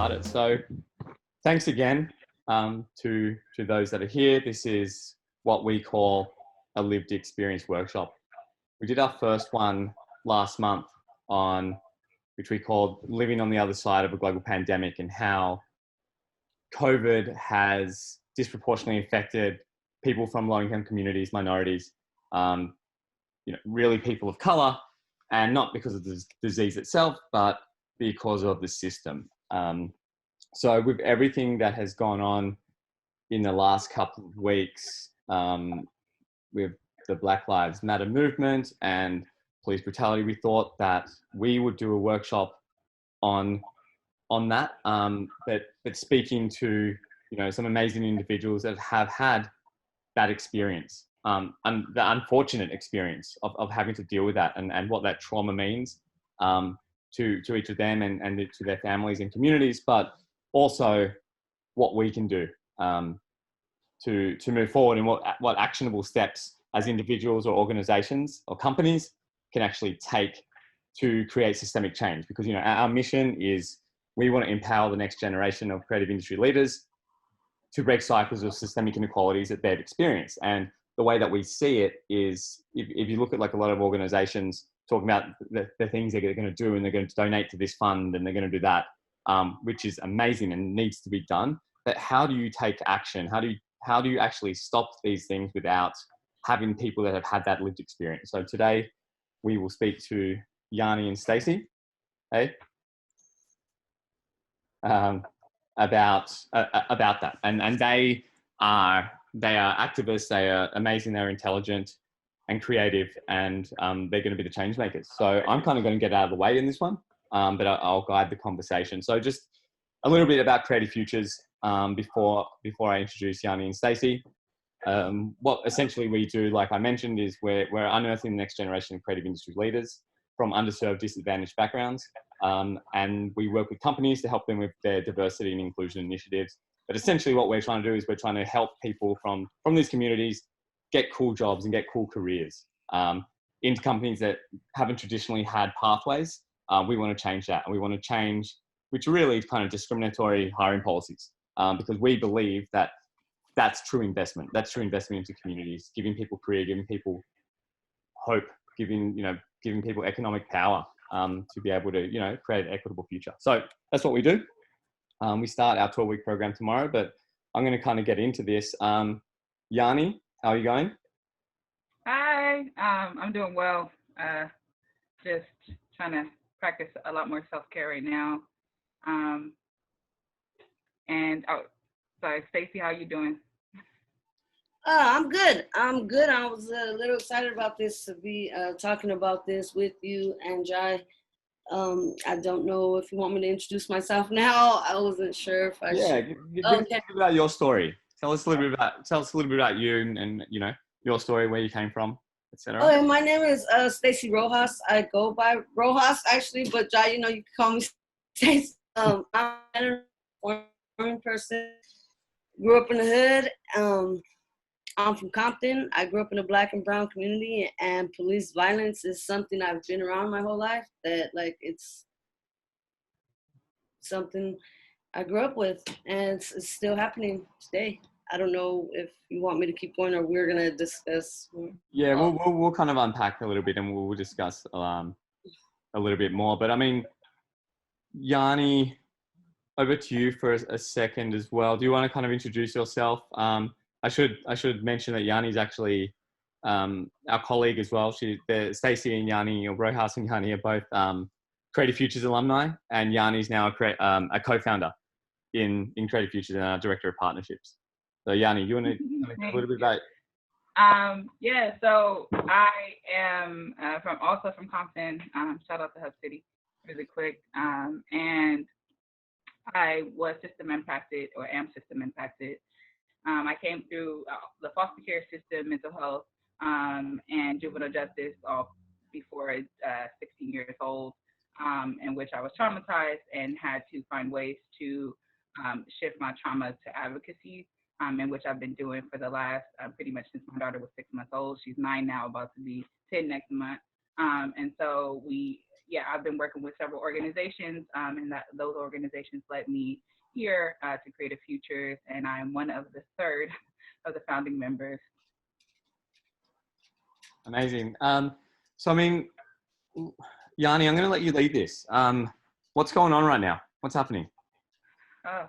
started. So thanks again to those that are here. This is what we call a lived experience workshop. We did our first one last month on which we called living on the other side of a global pandemic, and how COVID has disproportionately affected people from low-income communities, minorities, really people of color, and not because of the disease itself, but because of the system. So with everything that has gone on in the last couple of weeks, with the Black Lives Matter movement and police brutality, we thought that we would do a workshop on that, but speaking to some amazing individuals that have had that experience, and the unfortunate experience of having to deal with that, and what that trauma means to each of them and to their families and communities, but also what we can do to move forward, and what actionable steps as individuals or organizations or companies can actually take to create systemic change. Because our mission is, we want to empower the next generation of creative industry leaders to break cycles of systemic inequalities that they've experienced. And the way that we see it is, if you look at like a lot of organizations talking about the things they're going to do, and they're going to donate to this fund and they're going to do that, which is amazing and needs to be done. But how do you take action? How do you actually stop these things without having people that have had that lived experience? So today we will speak to Yahniie and Stacy, about that, and they are activists. They are amazing. They're intelligent and creative, and they're going to be the change makers. So I'm kind of going to get out of the way in this one, but I'll guide the conversation. So just a little bit about Creative Futures before I introduce Yahniie and Stacy. What essentially we do, like I mentioned, is we're unearthing the next generation of creative industry leaders from underserved, disadvantaged backgrounds. And we work with companies to help them with their diversity and inclusion initiatives. But essentially what we're trying to do is we're trying to help people from these communities get cool jobs and get cool careers into companies that haven't traditionally had pathways. We want to change that, and we want to change, which really is kind of discriminatory hiring policies, because we believe that that's true investment. That's true investment into communities, giving people career, giving people hope, giving people economic power to be able to create an equitable future. So that's what we do. We start our 12-week program tomorrow, but I'm going to kind of get into this. Yahniie, how are you going? Hi, I'm doing well. Just trying to practice a lot more self-care right now. Sorry, Stacy, how are you doing? I'm good. I was a little excited about this, to be talking about this with you and Jai. I don't know if you want me to introduce myself now. I wasn't sure if I should. Give us a bit about your story. Tell us a little bit about you and your story, where you came from, etc. Oh, my name is Stacy Rojas. I go by Rojas actually, but Jai, you can call me Stacy. I'm a foreign person. Grew up in the hood. I'm from Compton. I grew up in a Black and brown community, and police violence is something I've been around my whole life. That it's something I grew up with, and it's still happening today. I don't know if you want me to keep going, or we're gonna discuss. Yeah, we'll kind of unpack a little bit, and we'll discuss a little bit more. But I mean, Yahniie, over to you for a second as well. Do you want to kind of introduce yourself? I should mention that Yahnie's actually our colleague as well. Stacy and Yahniie, or Rojas and Yahniie, are both Creative Futures alumni, and Yahnie's now a co-founder in Creative Futures and our director of partnerships. So Yahniie, you want to tell a little bit about? Yeah, so I am also from Compton. Shout out to Hub City, really quick. And I was system impacted, or am system impacted. I came through the foster care system, mental health, and juvenile justice all before 16 years old, in which I was traumatized and had to find ways to shift my trauma to advocacy, in which I've been doing for the last pretty much since my daughter was 6 months old. She's 9 now, about to be 10 next month. And so we yeah, I've been working with several organizations, and those organizations led me here to Creative Futures, and I am one of the third of the founding members. Amazing. So, I mean, Yahniie, I'm going to let you lead this. What's going on right now? What's happening? Oh.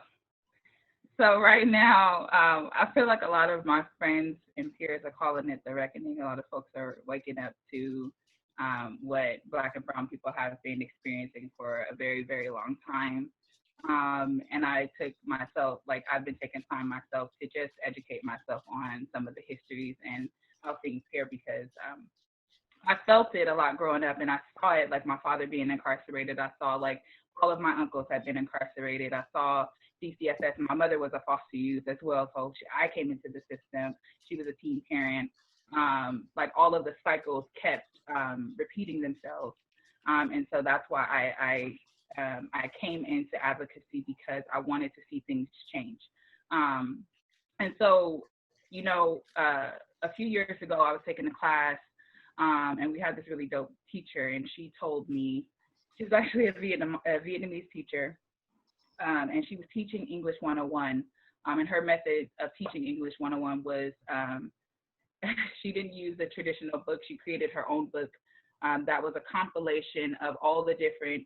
So right now, I feel like a lot of my friends and peers are calling it the reckoning. A lot of folks are waking up to what Black and brown people have been experiencing for a very, very long time. And I took myself, like I've been taking time myself to just educate myself on some of the histories and how things here, because I felt it a lot growing up, and I saw it, like my father being incarcerated. I saw like all of my uncles had been incarcerated. I saw DCFS. My mother was a foster youth as well, so I came into the system. She was a teen parent. Like all of the cycles kept repeating themselves, and so that's why I came into advocacy, because I wanted to see things change. And so, you know, a few years ago, I was taking a class, and we had this really dope teacher, and she told me, she was actually a Vietnamese teacher, and she was teaching English 101, and her method of teaching English 101 was, she didn't use the traditional book. She created her own book that was a compilation of all the different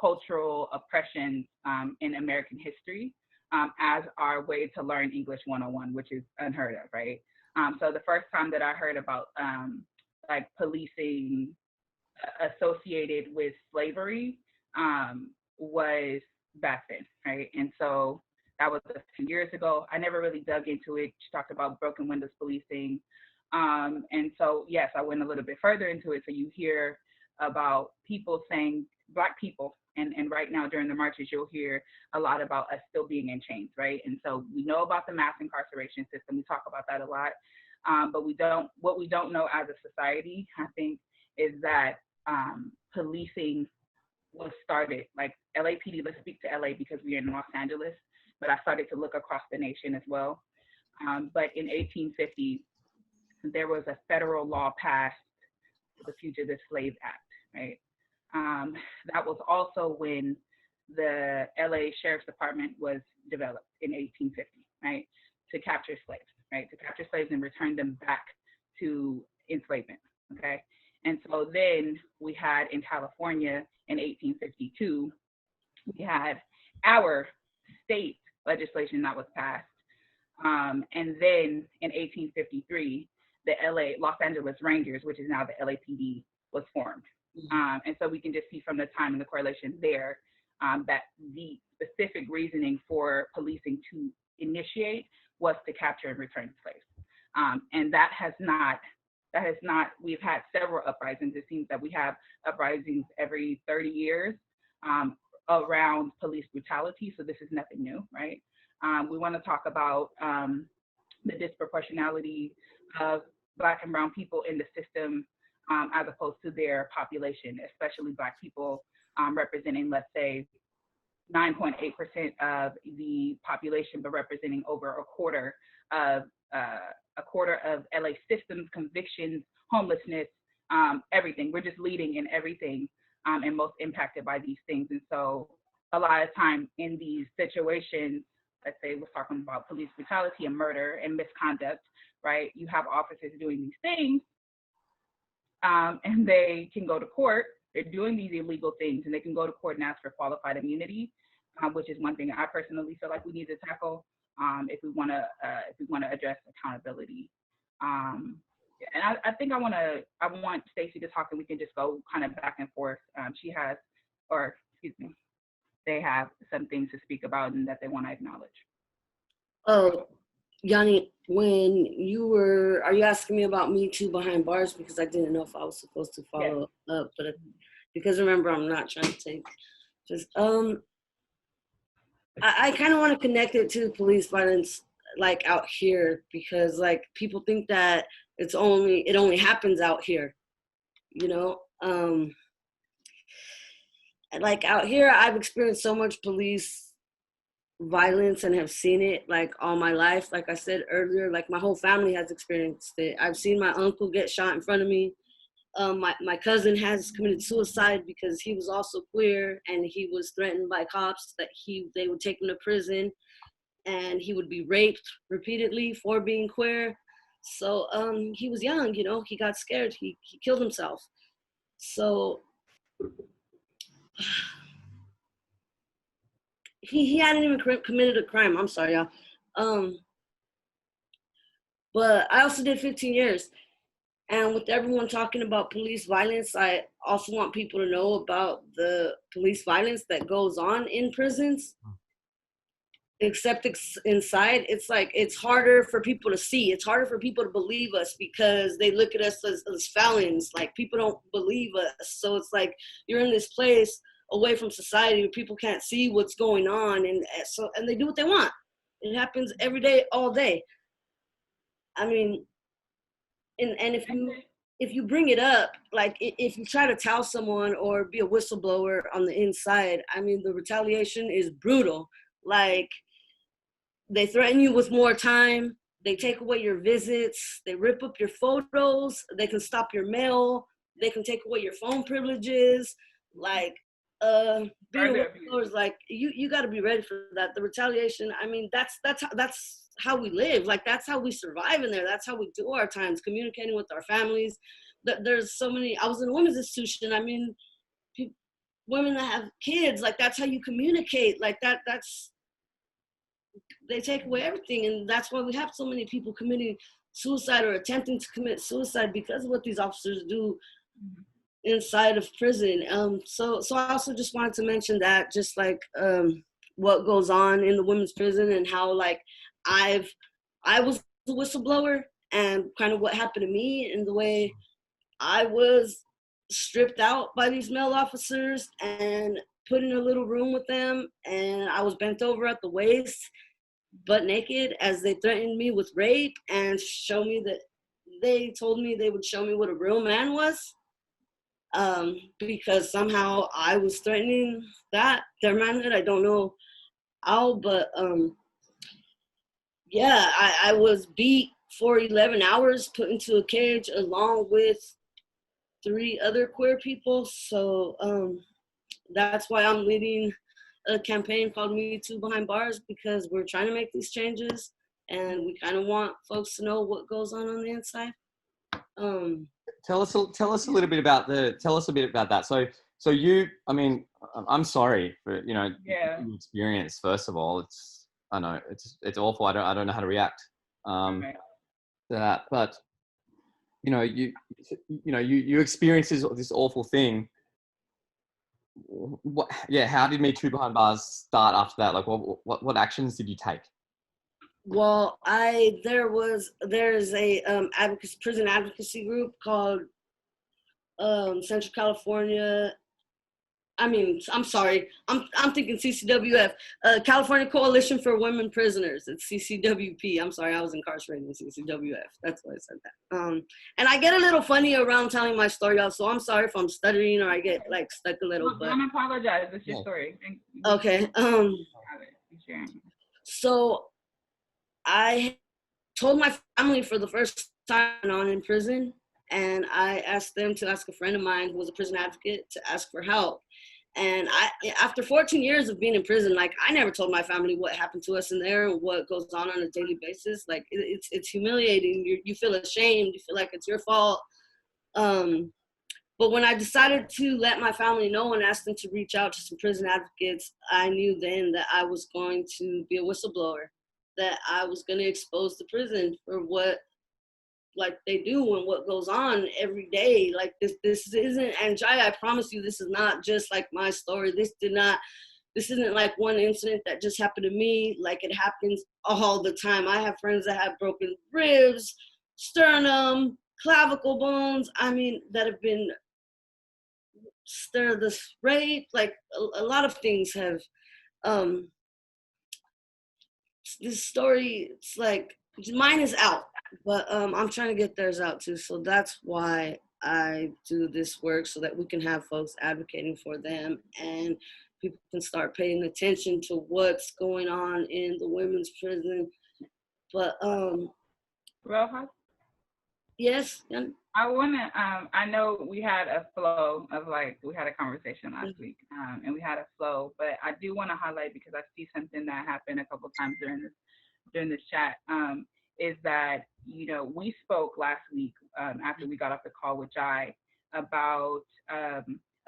cultural oppressions in American history as our way to learn English 101, which is unheard of, right? So the first time that I heard about like policing associated with slavery was back then, right? And so that was a few years ago. I never really dug into it. She talked about broken windows policing. And so, yes, I went a little bit further into it. So you hear about people saying, Black people, and right now during the marches, you'll hear a lot about us still being in chains, right? And so we know about the mass incarceration system. We talk about that a lot. But what we don't know as a society, I think, is that policing was started, like LAPD, let's speak to LA because we're in Los Angeles, but I started to look across the nation as well. But in 1850, there was a federal law passed, the Fugitive Slave Act, right? That was also when the LA Sheriff's Department was developed in 1850, right? To capture slaves, right? To capture slaves and return them back to enslavement, okay? And so then we had in California in 1852, we had our state legislation that was passed. And then in 1853, the Los Angeles Rangers, which is now the LAPD, was formed. And so we can just see from the time and the correlation there that the specific reasoning for policing to initiate was to capture and return slaves. And that has not, we've had several uprisings. It seems that we have uprisings every 30 years around police brutality. So this is nothing new, right? We want to talk about the disproportionality of Black and brown people in the system as opposed to their population, especially Black people representing, let's say, 9.8% of the population, but representing over a quarter of LA systems, convictions, homelessness, everything. We're just leading in everything and most impacted by these things. And so a lot of time in these situations, let's say we're talking about police brutality and murder and misconduct, right? You have officers doing these things and they can go to court. They're doing these illegal things and they can go to court and ask for qualified immunity, which is one thing I personally feel like we need to tackle if we want to address accountability. And I think I want Stacy to talk and we can just go kind of back and forth. They have some things to speak about and that they want to acknowledge. Oh, Yahniie, are you asking me about MeToo Behind Bars? Because I didn't know if I was supposed to follow up, but because remember, I'm not trying to take I kind of want to connect it to police violence, like out here, because like people think that it only happens out here, you know? Like out here, I've experienced so much police violence and have seen it like all my life. Like I said earlier, like my whole family has experienced it. I've seen my uncle get shot in front of me. My cousin has committed suicide because he was also queer, and he was threatened by cops that they would take him to prison, and he would be raped repeatedly for being queer. So he was young, you know, he got scared, he killed himself. So he hadn't even committed a crime. I'm sorry, y'all. But I also did 15 years. And with everyone talking about police violence, I also want people to know about the police violence that goes on in prisons. Except inside, it's like, it's harder for people to see. It's harder for people to believe us because they look at us as felons. Like, people don't believe us. So it's like, you're in this place away from society where people can't see what's going on. And they do what they want. It happens every day, all day. I mean, and if you bring it up, like if you try to tell someone or be a whistleblower on the inside, I mean, the retaliation is brutal. Like, they threaten you with more time, they take away your visits, they rip up your photos, they can stop your mail, they can take away your phone privileges. Like, being a whistleblower is like, you got to be ready for that. The retaliation, I mean, that's how we live. Like, that's how we survive in there. That's how we do our times, communicating with our families. There's so many. I was in a women's institution. I mean, women that have kids, like, that's how you communicate. Like, they take away everything. And that's why we have so many people committing suicide or attempting to commit suicide, because of what these officers do inside of prison. So I also just wanted to mention that, just like what goes on in the women's prison, and how, like, I was a whistleblower, and kind of what happened to me, and the way I was stripped out by these male officers and put in a little room with them, and I was bent over at the waist, butt naked, as they threatened me with rape, and they told me they would show me what a real man was, because somehow I was threatening their manhood. I don't know how, but yeah, I was beat for 11 hours, put into a cage along with 3 other queer people. So that's why I'm leading a campaign called MeToo Behind Bars, because we're trying to make these changes, and we kind of want folks to know what goes on the inside. Tell us a little bit about that. So you, I mean, I'm sorry for, you know, your experience. First of all, I know it's awful. I don't know how to react to that. But you know, you experience this awful thing. How did MeToo Behind Bars start after that? Like, what actions did you take? Well, there's a prison advocacy group called Central California. I'm sorry. I'm thinking CCWF, California Coalition for Women Prisoners. It's CCWP. I'm sorry, I was incarcerated in CCWF. That's why I said that. And I get a little funny around telling my story, y'all. So I'm sorry if I'm stuttering or I get like stuck a little. But don't apologize. It's your story. Okay. So I told my family for the first time on in prison, and I asked them to ask a friend of mine who was a prison advocate to ask for help. And after 14 years of being in prison, like, I never told my family what happened to us in there and what goes on a daily basis. Like, it's humiliating. You feel ashamed. You feel like it's your fault. But when I decided to let my family know and ask them to reach out to some prison advocates, I knew then that I was going to be a whistleblower, that I was going to expose the prison for what, like, they do and what goes on every day. Like, this isn't, and Jai, I promise you, this is not just like my story. This isn't like one incident that just happened to me. Like, it happens all the time. I have friends that have broken ribs, sternum, clavicle bones. I mean, that have been raped. Like, a lot of things have, this story, it's like, mine is out, but I'm trying to get theirs out too. So that's why I do this work, so that we can have folks advocating for them and people can start paying attention to what's going on in the women's prison. But Rojas? Yes. I wanna. I know we had a flow of we had a conversation last week, and we had a flow. But I do want to highlight because I see something that happened a couple times during this chat. Is that we spoke last week after we got off the call with Jai about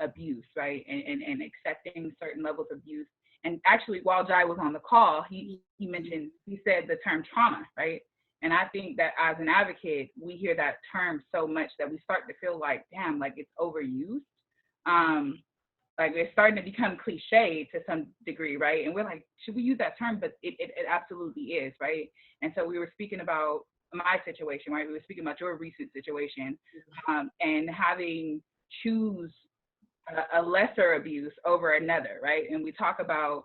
abuse, right, and accepting certain levels of abuse. And actually, while Jai was on the call, he said the term trauma, right? And I think that as an advocate, we hear that term so much that we start to feel like, damn, like it's overused. Like it's starting to become cliche to some degree, right? And we're like, should we use that term? But it absolutely is, right? And so we were speaking about my situation, right? We were speaking about your recent situation, and having choose a lesser abuse over another, right? And we talk about,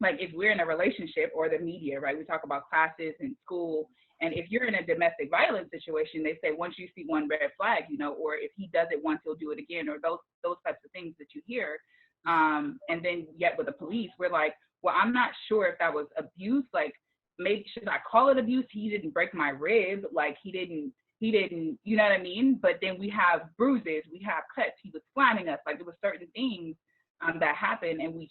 like, if we're in a relationship or the media, right? We talk about classes in school. And if you're in a domestic violence situation, they say once you see one red flag, or if he does it once, he'll do it again, or those types of things that you hear. And then yet with the police, we're like, well, I'm not sure if that was abuse. Like, maybe should I call it abuse? He didn't break my rib. Like he didn't, you know what I mean? But then we have bruises, we have cuts. He was slamming us. Like there were certain things that happened, and we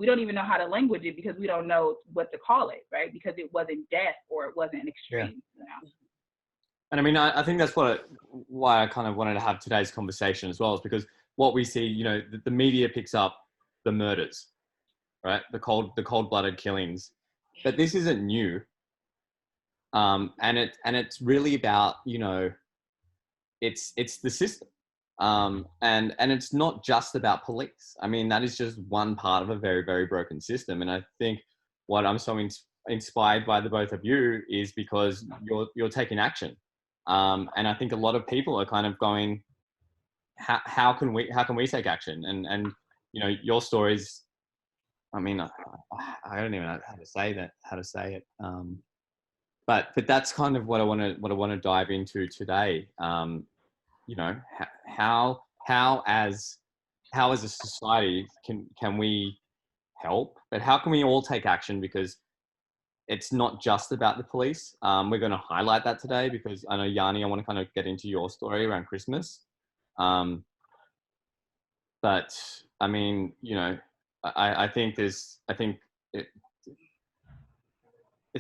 don't even know how to language it because we don't know what to call it, right? Because it wasn't death or it wasn't extreme. Yeah. And I mean, I think that's why I kind of wanted to have today's conversation as well, is because what we see, the media picks up the murders, right? The cold-blooded killings, but this isn't new. And it's really about, it's the system. And it's not just about police. I mean, that is just one part of a very, very broken system. And I think what I'm so inspired by the both of you is because you're taking action. And I think a lot of people are kind of going, how can we take action? And your stories, I mean, I don't even know how to say it. But that's kind of what I want to dive into today. How as a society can we help, but how can we all take action? Because it's not just about the police. We're going to highlight that today because I know, Yahniie, I want to kind of get into your story around Christmas. But I mean, I think it's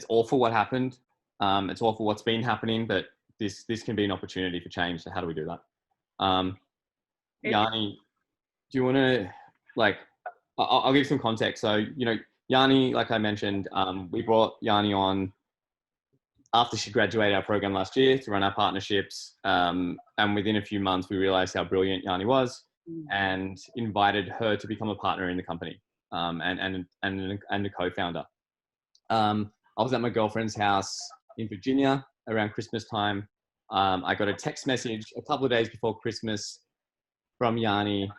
awful what happened. It's awful what's been happening, but this can be an opportunity for change. So how do we do that? Yahniie, do you want to, I'll give some context. So, Yahniie, like I mentioned, we brought Yahniie on after she graduated our program last year to run our partnerships. And within a few months, we realized how brilliant Yahniie was and invited her to become a partner in the company, and a co-founder. I was at my girlfriend's house in Virginia around Christmas time. I got a text message a couple of days before Christmas from Yahniie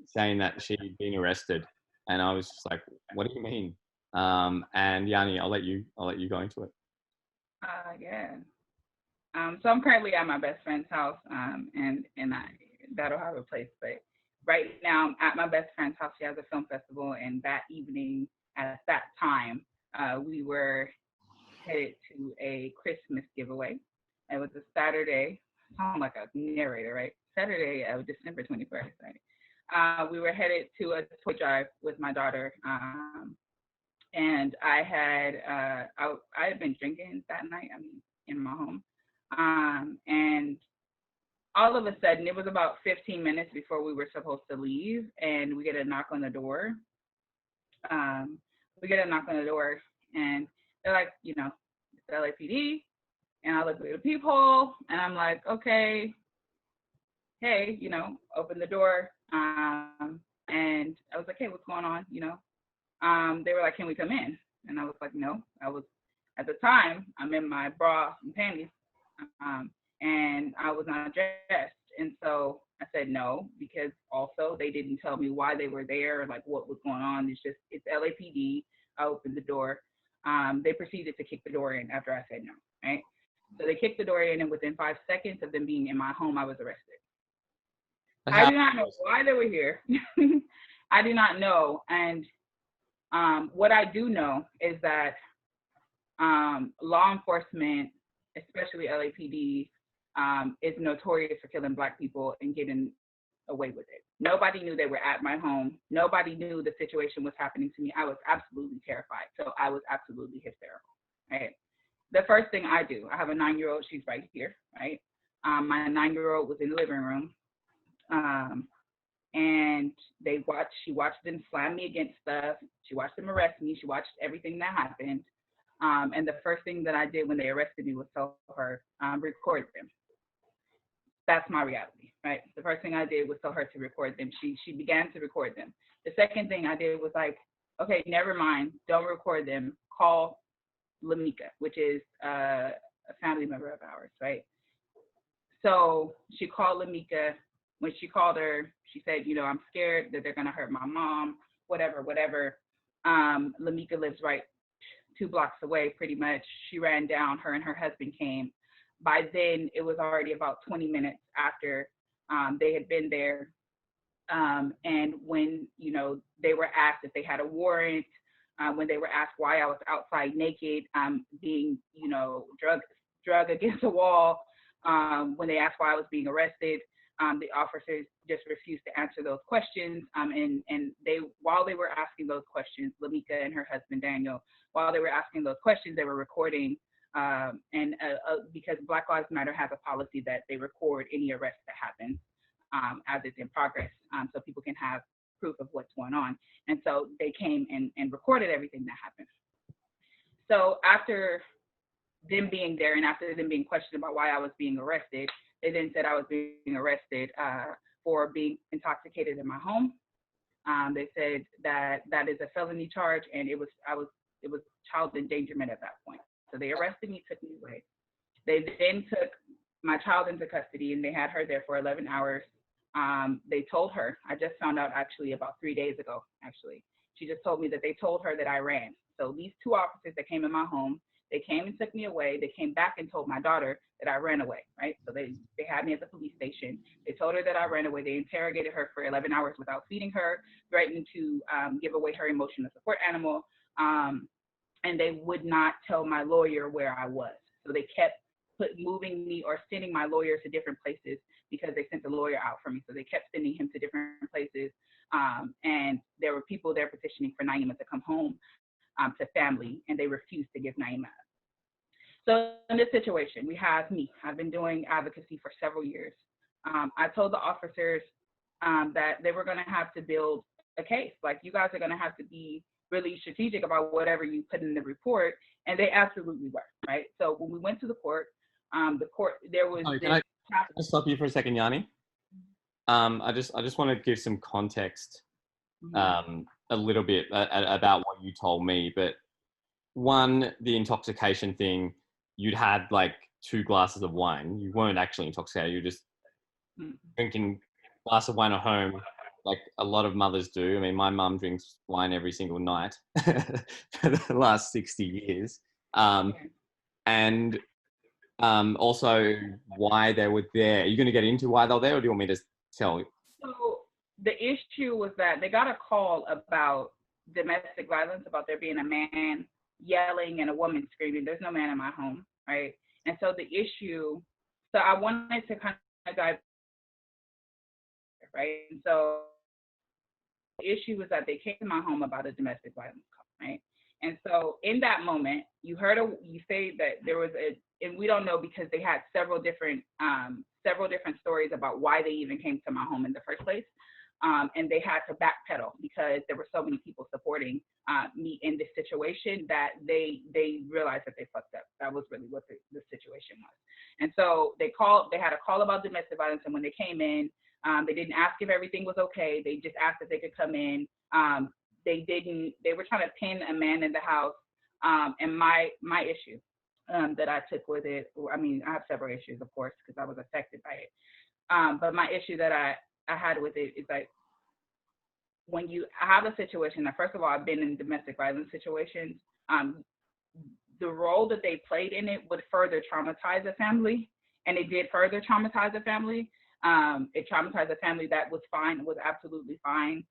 saying that she'd been arrested. And I was just like, what do you mean? And Yahniie, I'll let you go into it. Yeah. So I'm currently at my best friend's house, and that'll have a place. But right now I'm at my best friend's house. She has a film festival, and that evening at that time, we were headed to a Christmas giveaway. It was a Saturday. I sound like a narrator, right? Saturday of December 21st. Right? We were headed to a toy drive with my daughter, and I had been drinking that night. I mean, in my home, and all of a sudden, it was about 15 minutes before we were supposed to leave, and we get a knock on the door. And they're like, it's LAPD. And I look through the peephole, and I'm like, okay, hey, open the door. And I was like, hey, what's going on? They were like, can we come in? And I was like, no. At the time, I'm in my bra and panties, and I was not dressed. And so I said no, because also they didn't tell me why they were there, like what was going on. It's LAPD. I opened the door. They proceeded to kick the door in after I said no, right? So they kicked the door in, and within 5 seconds of them being in my home, I was arrested. I do not know why they were here. I do not know. And what I do know is that law enforcement, especially LAPD, is notorious for killing Black people and getting away with it. Nobody knew they were at my home. Nobody knew the situation was happening to me. I was absolutely terrified. So I was absolutely hysterical, right? The first thing I do, I have a 9-year-old, she's right here, right? My 9-year-old was in the living room, and she watched them slam me against stuff. She watched them arrest me. She watched everything that happened. And the first thing that I did when they arrested me was tell her, record them. That's my reality, right? The first thing I did was tell her to record them. She began to record them. The second thing I did was like, okay, never mind, don't record them. Call Lamika, which is a family member of ours, right? So she called Lamika. When she called her, she said, you know, I'm scared that they're gonna hurt my mom, whatever. Lamika lives right 2 blocks away, pretty much. She ran down, her and her husband came. By then, it was already about 20 minutes after they had been there. And when, you know, they were asked if they had a warrant, when they were asked why I was outside naked, being, you know, drug against a wall, when they asked why I was being arrested, the officers just refused to answer those questions. And they, while they were asking those questions, Lamika and her husband, Daniel, while they were asking those questions, they were recording. Because Black Lives Matter has a policy that they record any arrest that happens as it's in progress, so people can have proof of what's going on. And so they came and recorded everything that happened. So after them being there and after them being questioned about why I was being arrested, they then said I was being arrested for being intoxicated in my home. They said that that is a felony charge, and it was child endangerment at that point. So they arrested me, took me away. They then took my child into custody, and they had her there for 11 hours. They told her, I just found out actually about 3 days ago, actually. She just told me that they told her that I ran. So these 2 officers that came in my home, they came and took me away. They came back and told my daughter that I ran away, right? So they had me at the police station. They told her that I ran away. They interrogated her for 11 hours without feeding her, threatened to give away her emotional support animal. And they would not tell my lawyer where I was. So they kept moving me or sending my lawyer to different places because they sent the lawyer out for me. So they kept sending him to different places. And there were people there petitioning for Naima to come home to family, and they refused to give Naima up. So in this situation, we have me. I've been doing advocacy for several years. I told the officers that they were gonna have to build a case. Like, you guys are gonna have to be really strategic about whatever you put in the report, and they absolutely were, right? So when we went to the court, there was Can I stop you for a second, Yahniie? I just want to give some context a little bit about what you told me. But one, the intoxication thing, you'd had like 2 glasses of wine. You weren't actually intoxicated. You were just drinking a glass of wine at home, like a lot of mothers do. I mean, my mum drinks wine every single night for the last 60 years. And also why they were there. Are you going to get into why they were there, or do you want me to tell you? So the issue was that they got a call about domestic violence, about there being a man yelling and a woman screaming. There's no man in my home, right? And so the issue, so I wanted to kind of dive, right? And so the issue was that they came to my home about a domestic violence call, right? And so in that moment, you say that there was and we don't know because they had several different stories about why they even came to my home in the first place. And they had to backpedal because there were so many people supporting me in this situation that they realized that they fucked up. That was really what the situation was. And so they had a call about domestic violence, and when they came in, they didn't ask if everything was okay. They just asked if they could come in. They were trying to pin a man in the house. And my issue that I took with it, I mean, I have several issues, of course, because I was affected by it. But my issue that I had with it is like, when you have a situation that, first of all, I've been in domestic violence situations, the role that they played in it would further traumatize a family, and it did further traumatize a family. It traumatized a family that was fine, was absolutely fine.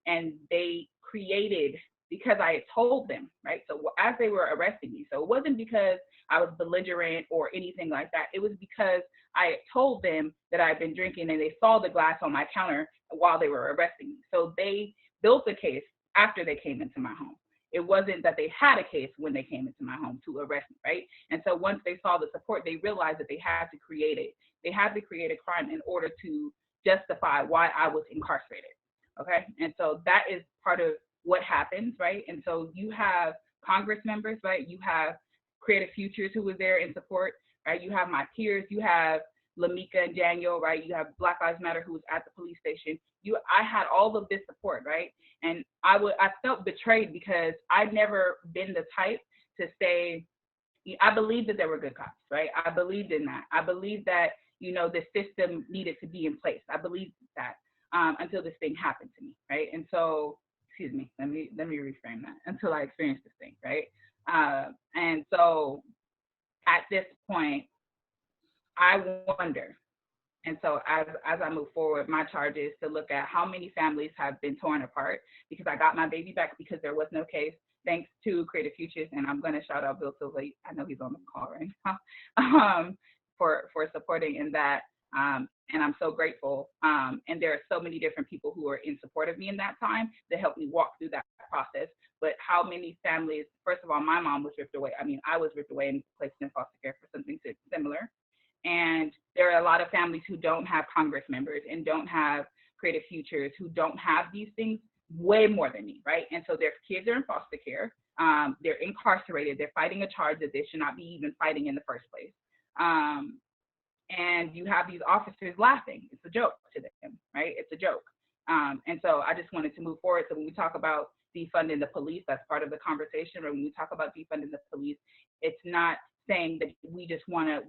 And they created because I had told them, right? So as they were arresting me, so it wasn't because I was belligerent or anything like that. It was because I had told them that I'd been drinking and they saw the glass on my counter while they were arresting me. So they built the case after they came into my home. It wasn't that they had a case when they came into my home to arrest me, right? And so once they saw the support, they realized that they had to create it. They had to create a crime in order to justify why I was incarcerated, okay? And so that is part of what happens, right? And so you have Congress members, right? You have Creative Futures who was there in support, right? You have my peers, you have Lamika and Daniel, right? You have Black Lives Matter who was at the police station. I had all of this support, right? And I felt betrayed because I'd never been the type to say, I believed that there were good cops, right? I believed in that. I believed that, the system needed to be in place. I believed that until this thing happened to me, right? And so, excuse me, let me reframe that, until I experienced this thing, right? And so at this point, I wonder. And so as I move forward, my charge is to look at how many families have been torn apart, because I got my baby back because there was no case, thanks to Creative Futures. And I'm going to shout out Bill Silva. I know he's on the call right now, for supporting in that. And I'm so grateful. And there are so many different people who are in support of me in that time that helped me walk through that process. But how many families, first of all, my mom was ripped away. I mean, I was ripped away and placed in foster care for something similar. And there are a lot of families who don't have Congress members and don't have Creative Futures, who don't have these things way more than me, right? And so their kids are in foster care. They're incarcerated. They're fighting a charge that they should not be even fighting in the first place. And you have these officers laughing. It's a joke to them, right? It's a joke. And so I just wanted to move forward. So when we talk about defunding the police, that's part of the conversation. Or when we talk about defunding the police, it's not saying that we just want to,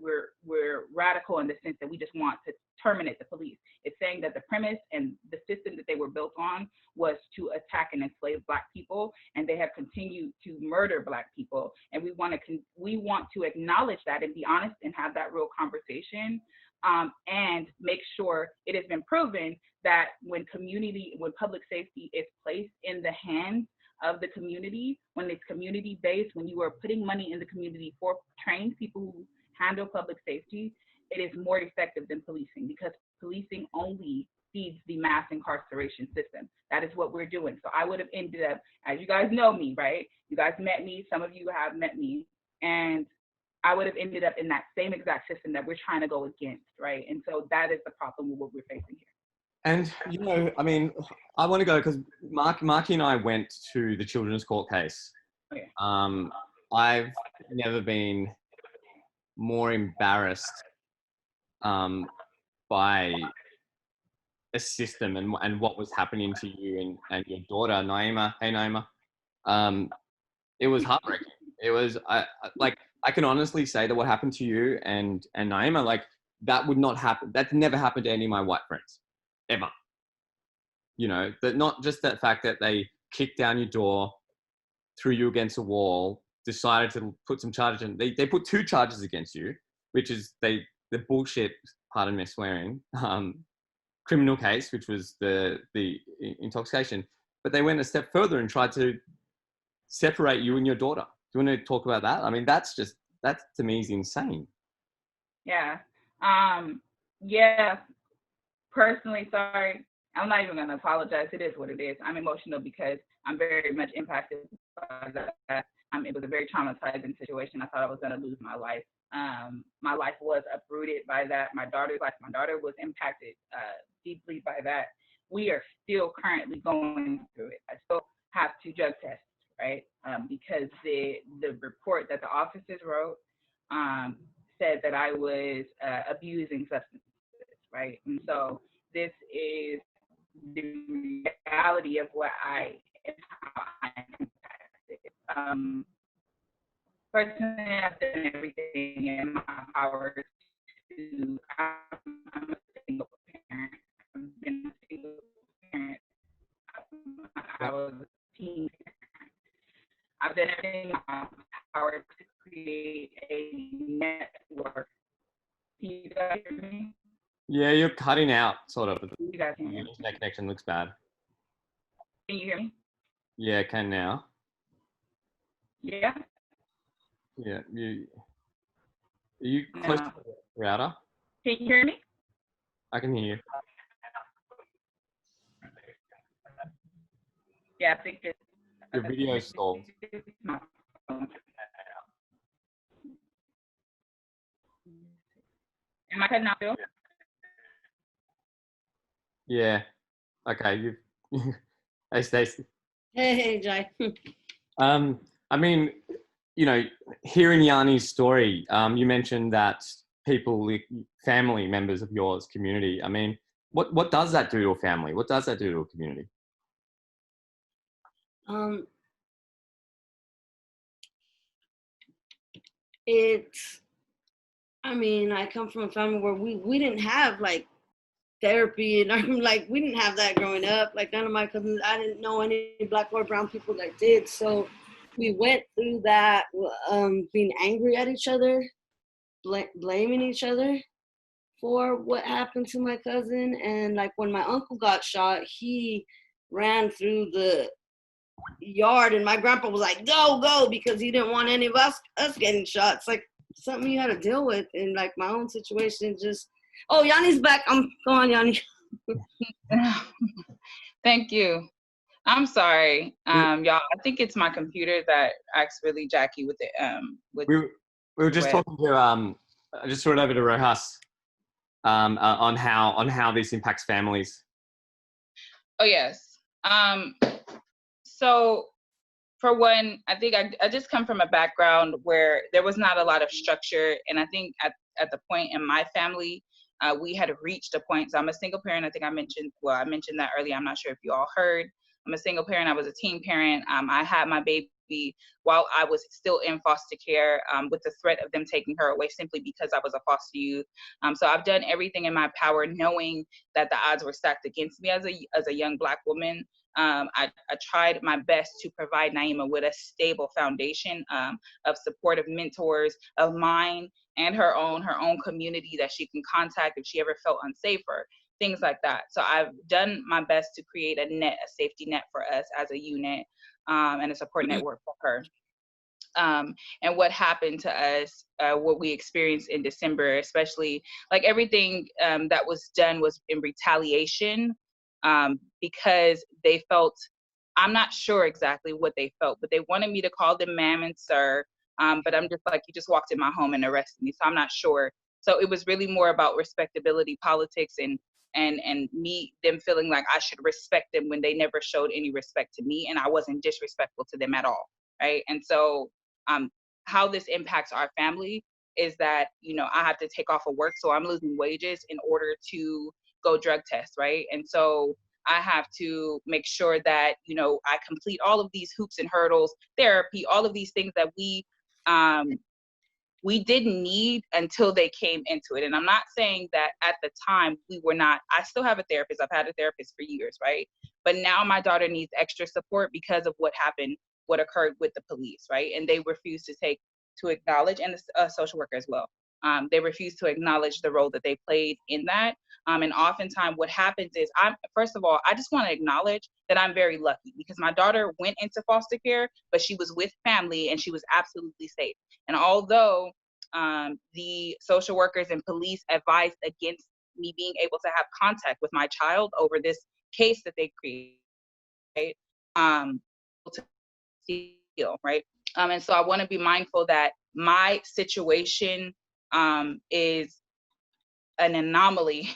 we're radical in the sense that we just want to terminate the police. It's saying that the premise and the system that they were built on was to attack and enslave Black people, and they have continued to murder Black people. And we want to acknowledge that and be honest and have that real conversation, and make sure it has been proven that when public safety is placed in the hands of the community, when it's community-based, when you are putting money in the community for trained people who handle public safety, it is more effective than policing, because policing only feeds the mass incarceration system. That is what we're doing. So I would have ended up, as you guys know me, right? You guys met me, some of you have met me, and I would have ended up in that same exact system that we're trying to go against, right? And so that is the problem with what we're facing here. And, I mean, I want to go because Marky and I went to the children's court case. Okay. I've never been more embarrassed by a system and what was happening to you and your daughter, Naima. Hey, Naima. It was heartbreaking. It was, I can honestly say that what happened to you and Naima, that would not happen. That never happened to any of my white friends. Ever. That not just that fact that they kicked down your door, threw you against a wall, decided to put some charges in. They put 2 charges against you, which is the bullshit, pardon me swearing, criminal case, which was the intoxication. But they went a step further and tried to separate you and your daughter. Do you want to talk about that? I mean, that to me is insane. Yeah. Yeah. Personally, sorry. I'm not even going to apologize. It is what it is. I'm emotional because I'm very much impacted by that. It was a very traumatizing situation. I thought I was going to lose my life. My life was uprooted by that. My daughter's life, my daughter was impacted deeply by that. We are still currently going through it. I still have 2 drug tests, right? Because the report that the officers wrote said that I was abusing substances, right? And so this is the reality of what how I impacted. Personally, I've done everything in my power to. I'm a single parent. I've been a single parent. I was a teen parent. I've done everything in my power to create a network. Can you guys hear me? Yeah, you're cutting out, sort of. You guys can hear me. Internet connection looks bad. Can you hear me? Yeah, can now. Yeah. Yeah, are you close to No. the router? Can you hear me? I can hear you. Yeah, I think it's Your video stalled. my phone. Am I cutting out still? Yeah. Okay. You. Hey, Stacy. Hey, Jai. I mean, hearing Yahniie's story, you mentioned that people, family members of yours, community. I mean, what does that do to a family? What does that do to a community? Um, it's, I mean, I come from a family where we didn't have like therapy, and I'm like, we didn't have that growing up. Like none of my cousins, I didn't know any black or brown people that did. So we went through that, being angry at each other, blaming each other for what happened to my cousin. And like when my uncle got shot, he ran through the yard, and my grandpa was like, "Go, go," because he didn't want any of us getting shot. It's like something you had to deal with, and like my own situation. Just oh, Yahniie's back. I'm going, Yahniie. Thank you. I'm sorry, y'all. I think it's my computer that acts really jacky with it. With We were just web. talking to I just threw it over to Rojas on how this impacts families. Oh yes. So for one, I think I just come from a background where there was not a lot of structure, and I think at the point in my family, we had reached a point. So I'm a single parent. I think I mentioned that earlier. I'm not sure if you all heard. I'm a single parent. I was a teen parent. I had my baby while I was still in foster care, with the threat of them taking her away simply because I was a foster youth. So I've done everything in my power, knowing that the odds were stacked against me as a young Black woman. I tried my best to provide Naima with a stable foundation, of supportive mentors of mine and her own community that she can contact if she ever felt unsafe or things like that. So I've done my best to create a safety net for us as a unit, and a support network for her. And what happened to us, what we experienced in December, especially like everything that was done was in retaliation, because they felt, I'm not sure exactly what they felt, but they wanted me to call them ma'am and sir. But I'm just like, you just walked in my home and arrested me. So I'm not sure. So it was really more about respectability politics and me, them feeling like I should respect them when they never showed any respect to me, and I wasn't disrespectful to them at all. Right. And so how this impacts our family is that, I have to take off of work. So I'm losing wages in order to go drug test. Right. And so I have to make sure that, I complete all of these hoops and hurdles, therapy, all of these things that we didn't need until they came into it. And I'm not saying that at the time we were not, I still have a therapist. I've had a therapist for years, right? But now my daughter needs extra support because of what happened, what occurred with the police, right? And they refuse to acknowledge, and the social worker as well. They refuse to acknowledge the role that they played in that. And oftentimes what happens is, first of all, I just want to acknowledge that I'm very lucky because my daughter went into foster care, but she was with family and she was absolutely safe. And although the social workers and police advised against me being able to have contact with my child over this case that they created, right? To heal, right? And so I want to be mindful that my situation is an anomaly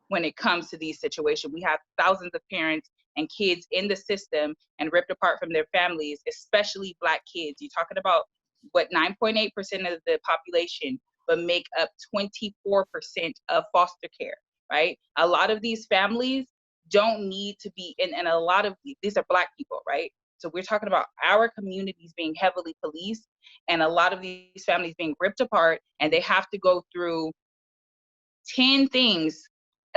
when it comes to these situations. We have thousands of parents and kids in the system and ripped apart from their families, especially Black kids. You're talking about what 9.8% of the population, but make up 24% of foster care, right? A lot of these families don't need to be, and a lot of these are Black people, right? So we're talking about our communities being heavily policed and a lot of these families being ripped apart, and they have to go through 10 things,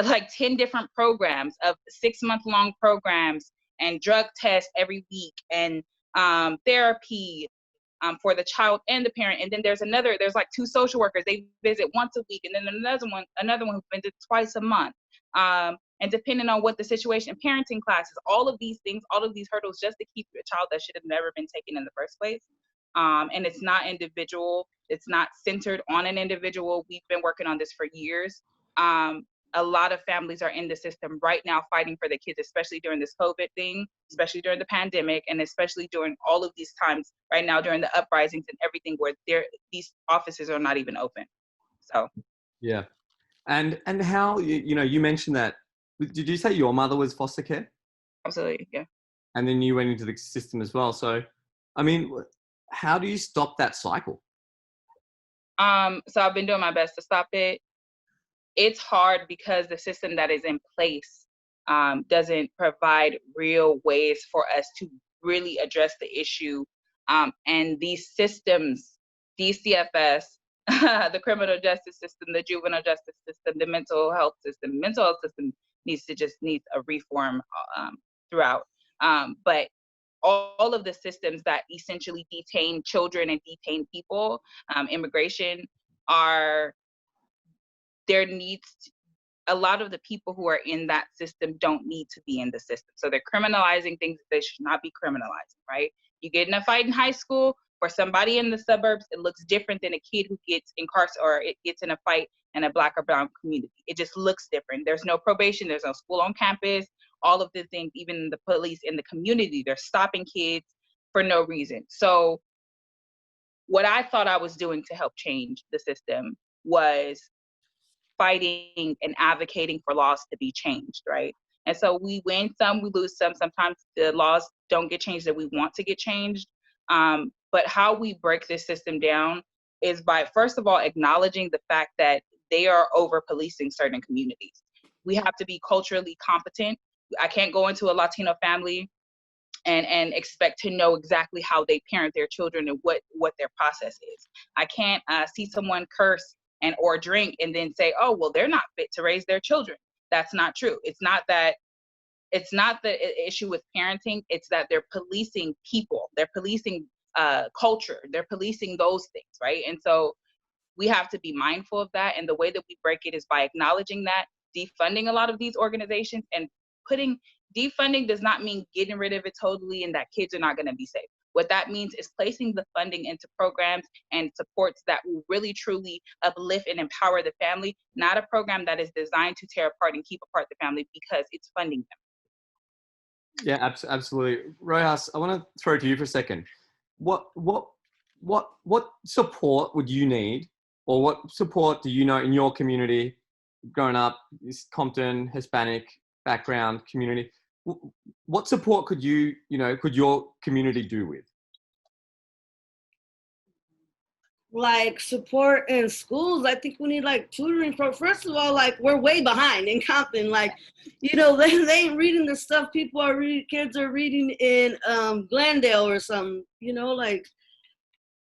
like 10 different programs of 6-month-long programs and drug tests every week and therapy for the child and the parent. And then there's like 2 social workers. They visit once a week, and then another one who visits twice a month. And depending on what the situation, parenting classes, all of these things, all of these hurdles just to keep a child that should have never been taken in the first place. And it's not individual. It's not centered on an individual. We've been working on this for years. A lot of families are in the system right now fighting for their kids, especially during this COVID thing, especially during the pandemic, and especially during all of these times right now during the uprisings and everything where these offices are not even open. So. Yeah. And how, you mentioned that, did you say your mother was foster care? Absolutely, yeah. And then you went into the system as well. So, I mean, how do you stop that cycle? So I've been doing my best to stop it. It's hard because the system that is in place doesn't provide real ways for us to really address the issue. And these systems, DCFS, the criminal justice system, the juvenile justice system, the mental health system needs a reform throughout. But all of the systems that essentially detain children and detain people, immigration, a lot of the people who are in that system don't need to be in the system. So they're criminalizing things that they should not be criminalizing, right? You get in a fight in high school, for somebody in the suburbs, it looks different than a kid who gets incarcerated or it gets in a fight in a Black or brown community. It just looks different. There's no probation, there's no school on campus, all of the things, even the police in the community, they're stopping kids for no reason. So what I thought I was doing to help change the system was fighting and advocating for laws to be changed, right? And so we win some, we lose some. Sometimes the laws don't get changed that we want to get changed. But how we break this system down is by, first of all, acknowledging the fact that they are over policing certain communities. We have to be culturally competent. I can't go into a Latino family and expect to know exactly how they parent their children and what their process is. I can't see someone curse and or drink and then say, oh, well, they're not fit to raise their children. That's not true. It's not the issue with parenting. It's that they're policing people. They're policing culture. They're policing those things, right? And so we have to be mindful of that. And the way that we break it is by acknowledging that, defunding a lot of these organizations, and defunding does not mean getting rid of it totally and that kids are not going to be safe. What that means is placing the funding into programs and supports that will really truly uplift and empower the family, not a program that is designed to tear apart and keep apart the family because it's funding them. Yeah, absolutely. Rojas, I want to throw it to you for a second. What support would you need, or what support do you know in your community, growing up, this Compton, Hispanic background community? What support could could your community do with? Like support in schools, I think we need like tutoring for, first of all, like we're way behind in Compton. Like, they ain't reading the stuff people are reading, kids are reading in Glendale or something, like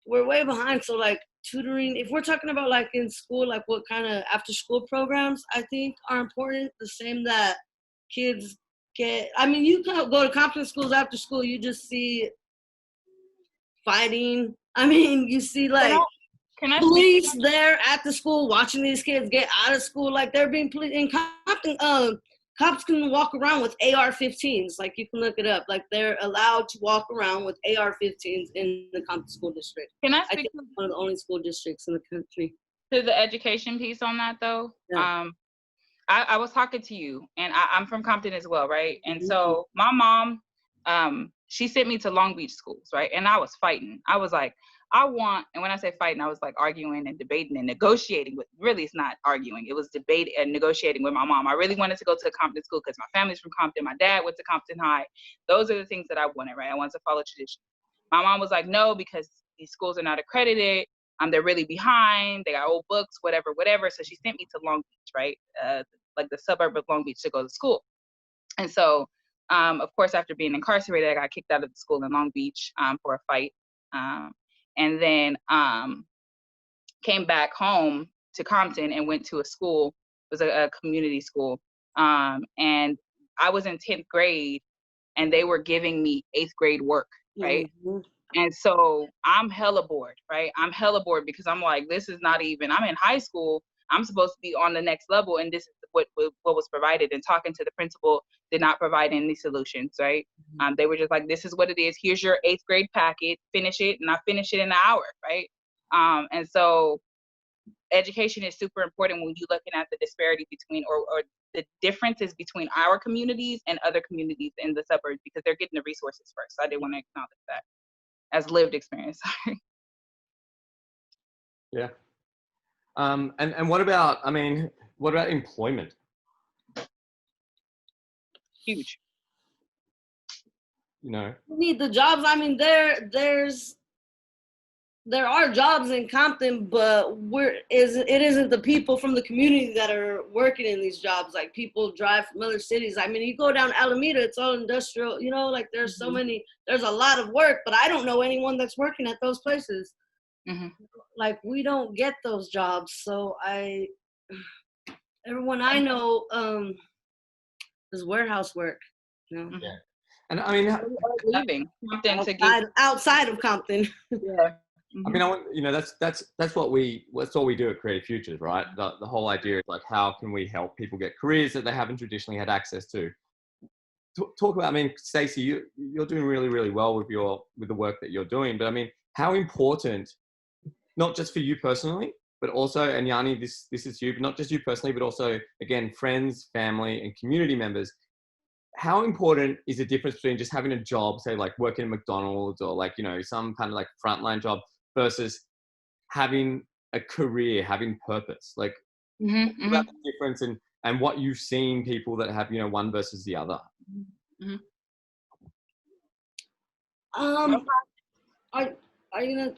we're way behind. So like tutoring, if we're talking about like in school, like what kind of after school programs I think are important, the same that kids get. I mean, you can go to Compton schools after school, you just see fighting. I mean, you see like police there at the school watching these kids get out of school, like they're being policed. In Compton, cops can walk around with AR-15s, like you can look it up. Like they're allowed to walk around with AR-15s in the Compton school district. Can I think it's one of the only school districts in the country. To the education piece on that though, yeah. I was talking to you, and I'm from Compton as well, right? And so my mom, she sent me to Long Beach schools, right? And I was fighting. I was like, and when I say fighting, I was like arguing and debating and negotiating with, really it's not arguing, it was debating and negotiating with my mom. I really wanted to go to a Compton school because my family's from Compton. My dad went to Compton High. Those are the things that I wanted, right? I wanted to follow tradition. My mom was like, no, because these schools are not accredited. They're really behind. They got old books, whatever. So she sent me to Long Beach, right? Like the suburb of Long Beach to go to school. And so, of course, after being incarcerated, I got kicked out of the school in Long Beach for a fight. And then came back home to Compton and went to a school. It was a community school. And I was in 10th grade and they were giving me 8th grade work, right? Mm-hmm. And so I'm hella bored, right? I'm hella bored because I'm like, this is not even, I'm in high school. I'm supposed to be on the next level and this is the what was provided, and talking to the principal did not provide any solutions, right? They were just like, this is what it is. Here's your 8th grade packet, finish it. And I finished it in an hour, right? And so education is super important when you're looking at the disparity between, or the differences between our communities and other communities in the suburbs, because they're getting the resources first. So I did want to acknowledge that as lived experience. Yeah. And what about, I mean, what about employment? Huge. You know, We need the jobs. I mean, there are jobs in Compton, but it isn't the people from the community that are working in these jobs. Like, people drive from other cities. I mean, you go down Alameda, it's all industrial, you know, like there's so many, there's a lot of work, but I don't know anyone that's working at those places. Like, we don't get those jobs. So everyone I know is warehouse work, you know. yeah. And I mean, Leaving Compton to outside, outside of Compton. Yeah. I mean, you know, that's what we do at Creative Futures, right? The whole idea is like, how can we help people get careers that they haven't traditionally had access to? Talk about, I mean, Stacy, you're doing really, really well with the work that you're doing, but I mean, how important, not just for you personally, but also, and Yahniie, this is you, but not just you personally, but also, again, friends, family, and community members. How important is the difference between just having a job, say like working at McDonald's or like, you know, some kind of like frontline job, versus having a career, having purpose? Like, about the difference and what you've seen people that have, you know, one versus the other. Are you gonna?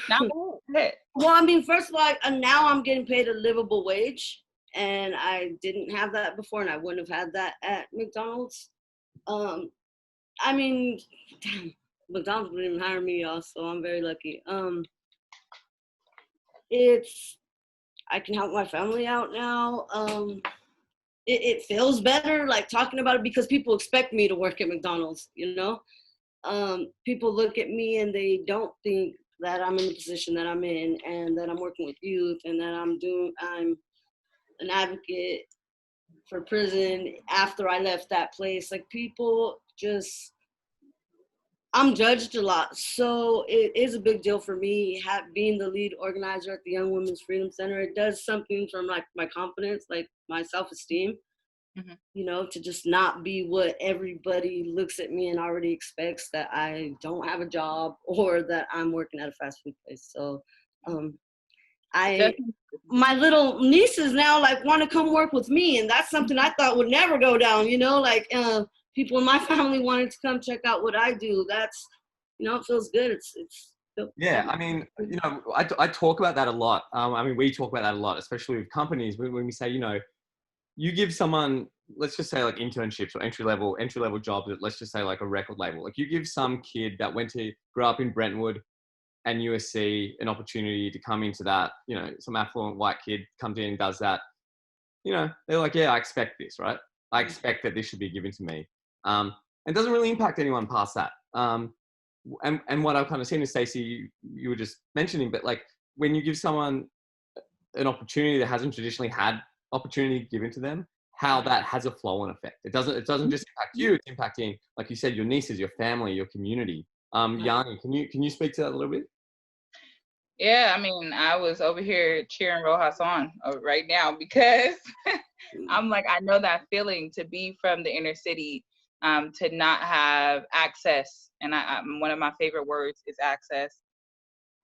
Now, Well, I mean, first of all, now I'm getting paid a livable wage, and I didn't have that before, and I wouldn't have had that at McDonald's. I mean, damn, McDonald's wouldn't even hire me, y'all, so I'm very lucky. I can help my family out now. It feels better, like, talking about it, because people expect me to work at McDonald's, you know? People look at me and they don't think that I'm in the position that I'm in, and that I'm working with youth, and that I'm an advocate for prison after I left that place. Like, people just, I'm judged a lot. So it is a big deal for me being the lead organizer at the Young Women's Freedom Center. It does something from like my confidence, like my self-esteem, you know, to just not be what everybody looks at me and already expects, that I don't have a job or that I'm working at a fast food place. So my little nieces now like want to come work with me, and that's something I thought would never go down, you know, like people in my family wanting to come check out what I do. That's, you know, it feels good. Yeah, I mean, you know, I talk about that a lot. I mean, we talk about that a lot, especially with companies, when we say, you know, you give someone, let's just say like internships or entry level jobs at, let's just say like a record label. Like, you give some kid that grew up in Brentwood and USC an opportunity to come into that, you know, some affluent white kid comes in and does that, you know, they're like, yeah, I expect this, right? I expect that this should be given to me. It doesn't really impact anyone past that. And what I've kind of seen is, Stacy, you were just mentioning, but like, when you give someone an opportunity that hasn't traditionally had opportunity given to them, how that has a flow-on effect. It doesn't just impact you, it's impacting, like you said, your nieces, your family, your community. Yahniie, can you speak to that a little bit? Yeah, I mean, I was over here cheering Rojas on right now, because I'm like, I know that feeling to be from the inner city, to not have access. And one of my favorite words is access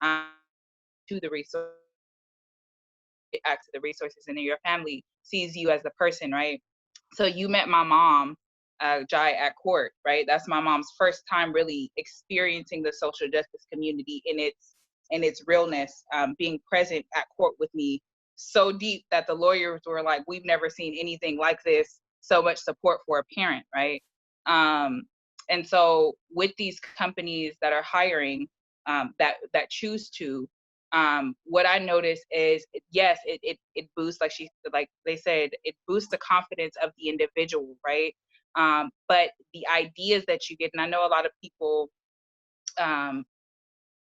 to the resources. Access to the resources, and then your family sees you as the person, right? So you met my mom, Jai, at court, right? That's my mom's first time really experiencing the social justice community in its realness, being present at court with me so deep that the lawyers were like, we've never seen anything like this, so much support for a parent, right? And so with these companies that are hiring, that choose to, what I notice is, yes, it boosts, like they said, it boosts the confidence of the individual, right? But the ideas that you get, and I know a lot of people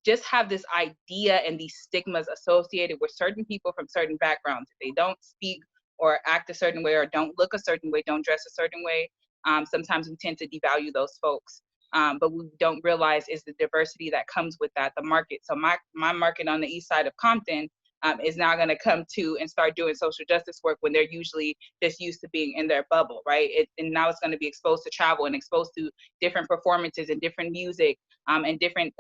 just have this idea and these stigmas associated with certain people from certain backgrounds. If they don't speak or act a certain way or don't look a certain way, don't dress a certain way, sometimes we tend to devalue those folks. But we don't realize is the diversity that comes with that, the market. So my market on the east side of Compton is now going to come to and start doing social justice work when they're usually just used to being in their bubble, right? And now it's going to be exposed to travel and exposed to different performances and different music and different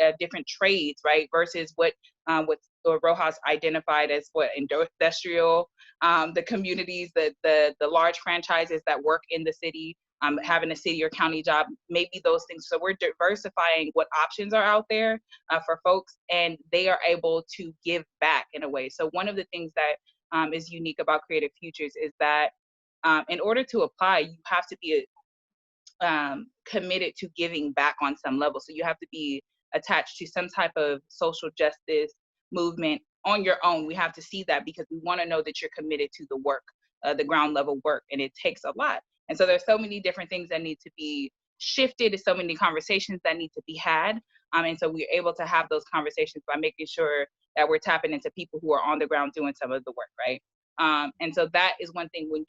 trades, right? Versus what Rojas identified as what industrial, the communities, the large franchises that work in the city, having a city or county job, maybe those things. So we're diversifying what options are out there for folks, and they are able to give back in a way. So one of the things that is unique about Creative Futures is that in order to apply, you have to be committed to giving back on some level. So you have to be attached to some type of social justice movement on your own. We have to see that because we want to know that you're committed to the work, the ground level work, and it takes a lot. And so there's so many different things that need to be shifted. There's so many conversations that need to be had. And so we're able to have those conversations by making sure that we're tapping into people who are on the ground doing some of the work, right? And so that is one thing. When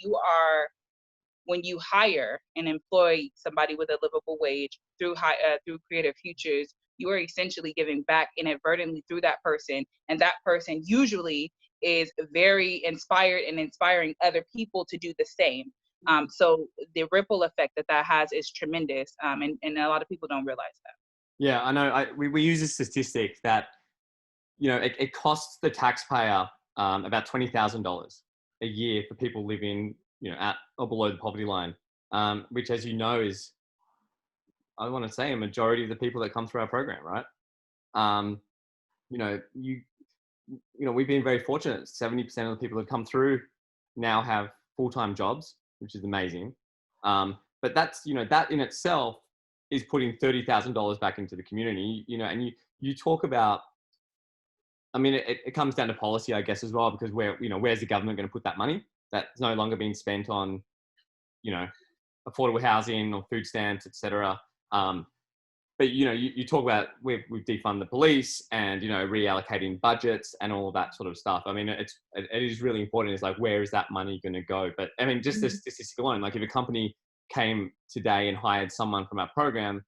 you hire and employ somebody with a livable wage through Creative Futures, you are essentially giving back inadvertently through that person. And that person usually is very inspired and inspiring other people to do the same. So the ripple effect that has is tremendous, and a lot of people don't realize that. Yeah, I know. We use a statistic that, it costs the taxpayer about $20,000 a year for people living, at or below the poverty line, which, as you know, is, I want to say, a majority of the people that come through our program, right? We've been very fortunate. 70% of the people that come through now have full-time jobs, which is amazing. But that's, that in itself is putting $30,000 back into the community, and you talk about, I mean, it comes down to policy, I guess, as well, because where's the government going to put that money that's no longer being spent on, affordable housing or food stamps, etc. But, you talk about we've defunded the police and, reallocating budgets and all of that sort of stuff. I mean, it is really important. It's like, where is that money going to go? But I mean, just the statistic alone, like if a company came today and hired someone from our program,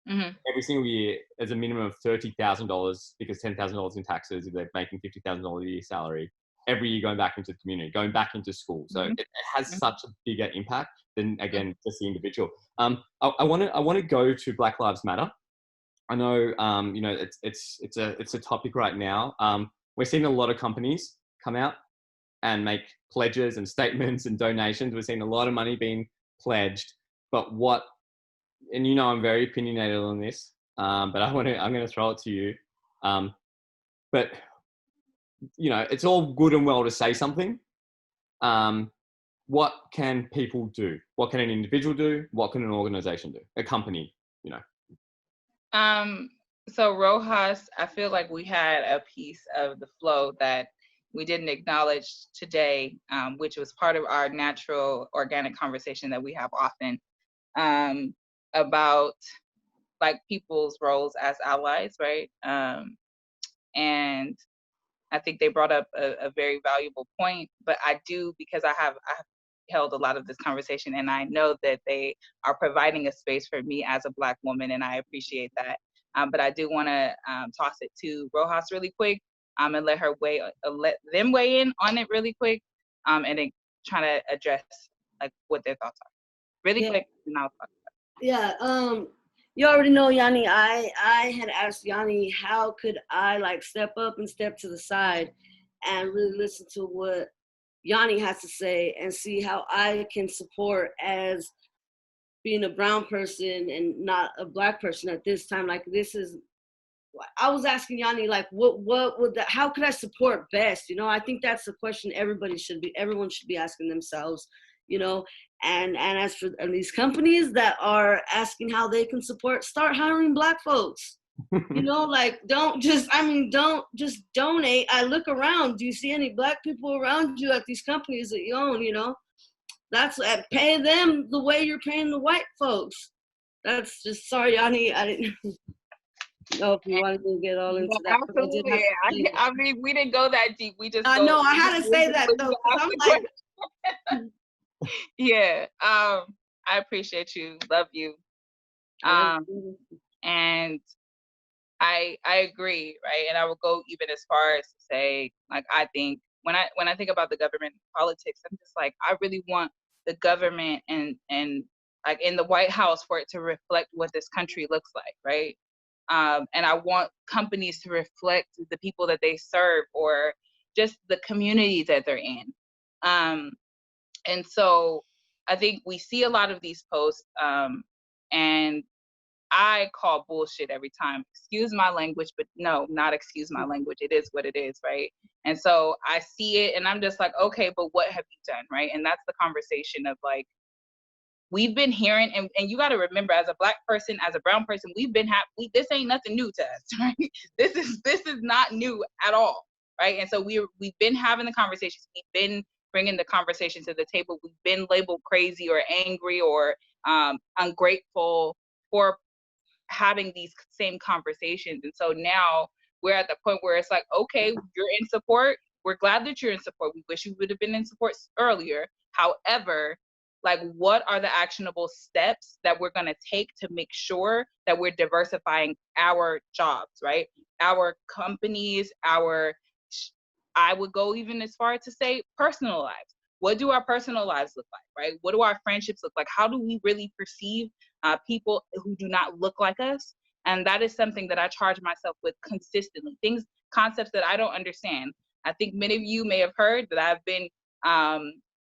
every single year, there's a minimum of $30,000 because $10,000 in taxes if they're making $50,000 a year salary every year going back into the community, going back into school. So it has such a bigger impact than, again, just the individual. I want to go to Black Lives Matter. I know, it's a topic right now. We're seeing a lot of companies come out and make pledges and statements and donations. We're seeing a lot of money being pledged, but and I'm very opinionated on this, but I'm going to throw it to you. But it's all good and well to say something. What can people do? What can an individual do? What can an organization do? A company, So Rojas, I feel like we had a piece of the flow that we didn't acknowledge today, which was part of our natural organic conversation that we have often, about like people's roles as allies, right? And I think they brought up a very valuable point, but I do, because I have held a lot of this conversation and I know that they are providing a space for me as a Black woman, and I appreciate that. But I do want to toss it to Rojas really quick, and let them weigh in on it really quick, and then try to address like what their thoughts are really quick, and I'll talk about it. Yeah. You already know, Yahniie, I had asked Yahniie how could I like step up and step to the side and really listen to what Yahniie has to say and see how I can support as being a brown person and not a Black person at this time. Like I was asking Yahniie, like, what would that, how could I support best? I think that's the question everyone should be asking themselves, and as for these companies that are asking how they can support, start hiring Black folks. Like don't just donate. I look around. Do you see any Black people around you at these companies that you own? That's pay them the way you're paying the white folks. That's just, sorry, Yahniie, I didn't know if you wanted to get all into that. Absolutely. I mean, we didn't go that deep. We just I know, I had to say that though. I'm like, Yeah. I appreciate you. Love you. And I agree, right? And I will go even as far as to say, like, I think when I think about the government and politics, I'm just like, I really want the government and like in the White House for it to reflect what this country looks like, right? And I want companies to reflect the people that they serve or just the community that they're in. And so I think we see a lot of these posts, and I call bullshit every time. Excuse my language, but no, not excuse my language. It is what it is, right? And so I see it and I'm just like, okay, but what have you done, right? And that's the conversation of like, we've been hearing, and you got to remember, as a Black person, as a brown person, we've been this ain't nothing new to us, right? This is not new at all, right? And so we've been having the conversations, we've been bringing the conversation to the table, we've been labeled crazy or angry or ungrateful for having these same conversations. And so now we're at the point where it's like, okay, you're in support. We're glad that you're in support. We wish you would have been in support earlier. However, like, what are the actionable steps that we're going to take to make sure that we're diversifying our jobs, right? Our companies, I would go even as far to say personal lives. What do our personal lives look like, right? What do our friendships look like? How do we really perceive people who do not look like us? And that is something that I charge myself with consistently. Concepts that I don't understand. I think many of you may have heard that I've been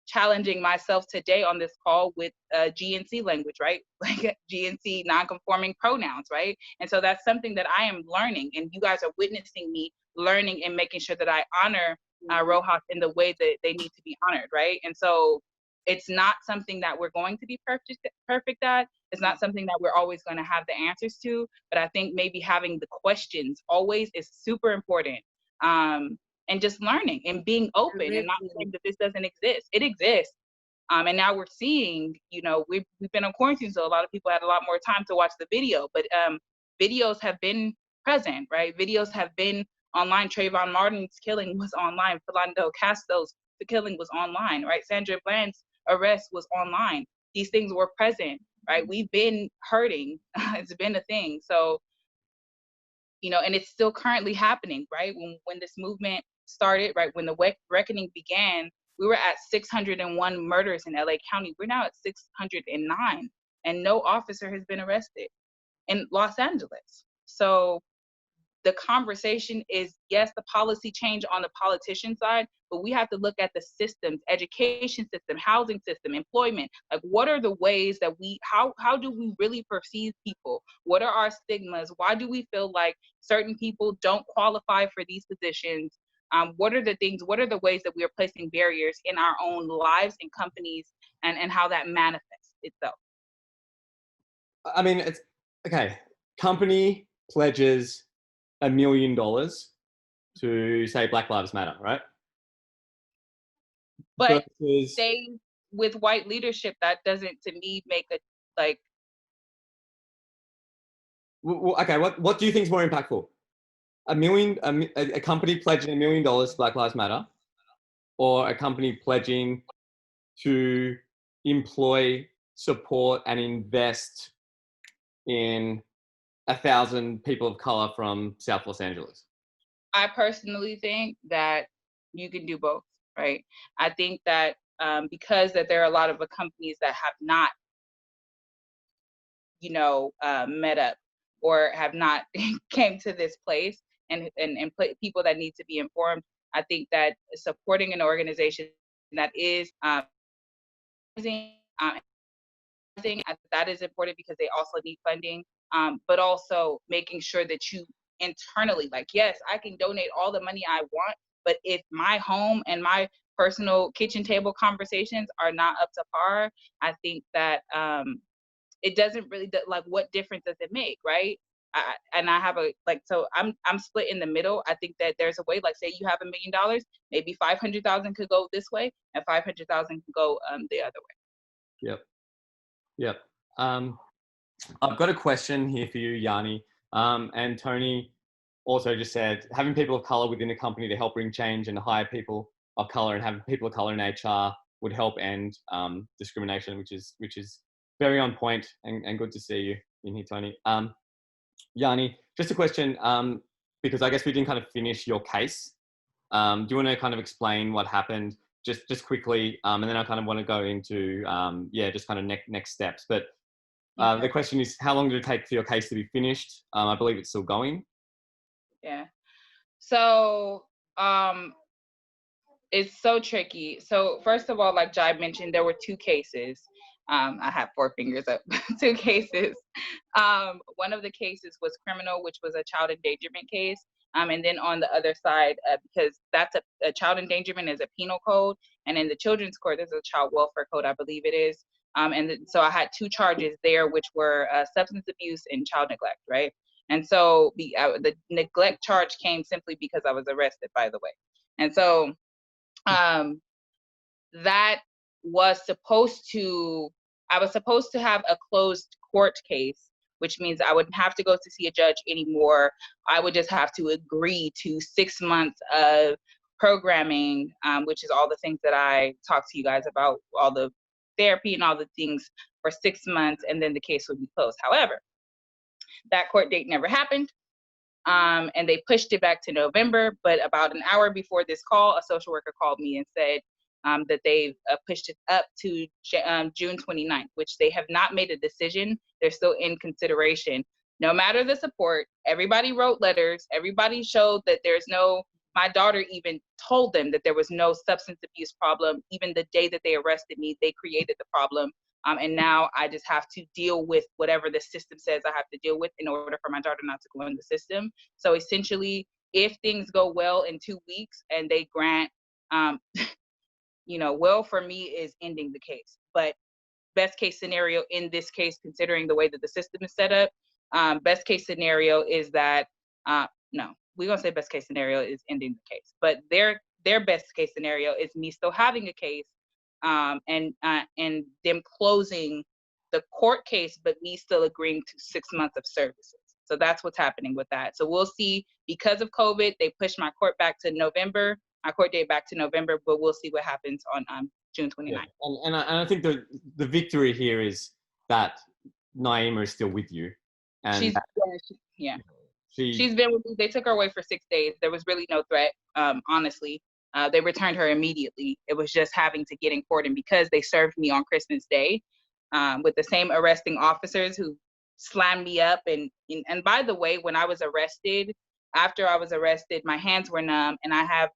challenging myself today on this call with GNC language, right? Like GNC non-conforming pronouns, right? And so that's something that I am learning, and you guys are witnessing me learning and making sure that I honor Rojas in the way that they need to be honored, right? And so it's not something that we're going to be perfect at. It's not something that we're always going to have the answers to, but I think maybe having the questions always is super important. And just learning and being open and not saying that this doesn't exist. It exists. And now we're seeing, you know, we've been on quarantine, so a lot of people had a lot more time to watch the video, but videos have been present, right? Videos have been online. Trayvon Martin's killing was online. Philando Castro's killing was online, right? Sandra Bland's arrest was online. These things were present, right? We've been hurting. It's been a thing. So, you know, and it's still currently happening, right? When this movement started, right, when the reckoning began, we were at 601 murders in LA County. We're now at 609, and no officer has been arrested in Los Angeles. So the conversation is, yes, the policy change on the politician side, but we have to look at the systems, education system, housing system, employment. Like, what are the ways that how do we really perceive people? What are our stigmas? Why do we feel like certain people don't qualify for these positions? What are the ways that we are placing barriers in our own lives and companies, and how that manifests itself? I mean, it's okay. Company pledges $1 million to say Black Lives Matter, right? But versus, with white leadership, that doesn't, to me, make a, like. Okay, what do you think is more impactful? A company pledging $1 million to Black Lives Matter, or a company pledging to employ, support, and invest in 1,000 people of color from South Los Angeles? I personally think that you can do both, right? I think that because that there are a lot of companies that have not, you know, met up or have not came to this place, and people that need to be informed. I think that supporting an organization that is that is important because they also need funding, but also making sure that you internally, like, yes, I can donate all the money I want, but if my home and my personal kitchen table conversations are not up to par, I think that it doesn't really, like, what difference does it make, right? And I have so I'm split in the middle. I think that there's a way, like, say you have $1 million, maybe 500,000 could go this way and 500,000 could go the other way. Yep. I've got a question here for you, Yahniie. And Tony also just said, having people of color within a company to help bring change and hire people of color and having people of color in HR would help end discrimination, which is very on point and good to see you in here, Tony. Yahniie, just a question, because I guess we didn't kind of finish your case. Do you want to kind of explain what happened just quickly, and then I kind of want to go into just kind of next steps. But the question is, how long did it take for your case to be finished? I believe it's still going. Yeah. So it's so tricky. So first of all, like Jai mentioned, there were 2 cases. I have 4 fingers up. 2 cases. One of the cases was criminal, which was a child endangerment case. And then on the other side, because that's a child endangerment is a penal code, and in the children's court, there's a child welfare code, I believe it is. So I had 2 charges there, which were substance abuse and child neglect, right? And so the neglect charge came simply because I was arrested, by the way. And so that was I was supposed to have a closed court case, which means I wouldn't have to go to see a judge anymore. I would just have to agree to 6 months of programming, which is all the things that I talked to you guys about, all the therapy and all the things for 6 months, and then the case would be closed. However, that court date never happened. And they pushed it back to November, but about an hour before this call, a social worker called me and said that they've pushed it up to June 29th, which they have not made a decision. They're still in consideration. No matter the support, everybody wrote letters, everybody showed that my daughter even told them that there was no substance abuse problem. Even the day that they arrested me, they created the problem. And now I just have to deal with whatever the system says I have to deal with in order for my daughter not to go in the system. So essentially, if things go well in 2 weeks and they grant, well for me is ending the case. But best case scenario in this case, considering the way that the system is set up, best case scenario is that, no, we're gonna say best case scenario is ending the case. But their best case scenario is me still having a case, and them closing the court case, but me still agreeing to 6 months of services. So that's what's happening with that. So we'll see. Because of COVID, they pushed my court back to November, my court date back to November, but we'll see what happens on June 29th. Yeah. And I think the victory here is that Naima is still with you. And she's been with me. They took her away for 6 days. There was really no threat, honestly. They returned her immediately. It was just having to get in court. And because they served me on Christmas Day with the same arresting officers who slammed me up. And by the way, when I was arrested, after I was arrested, my hands were numb and I have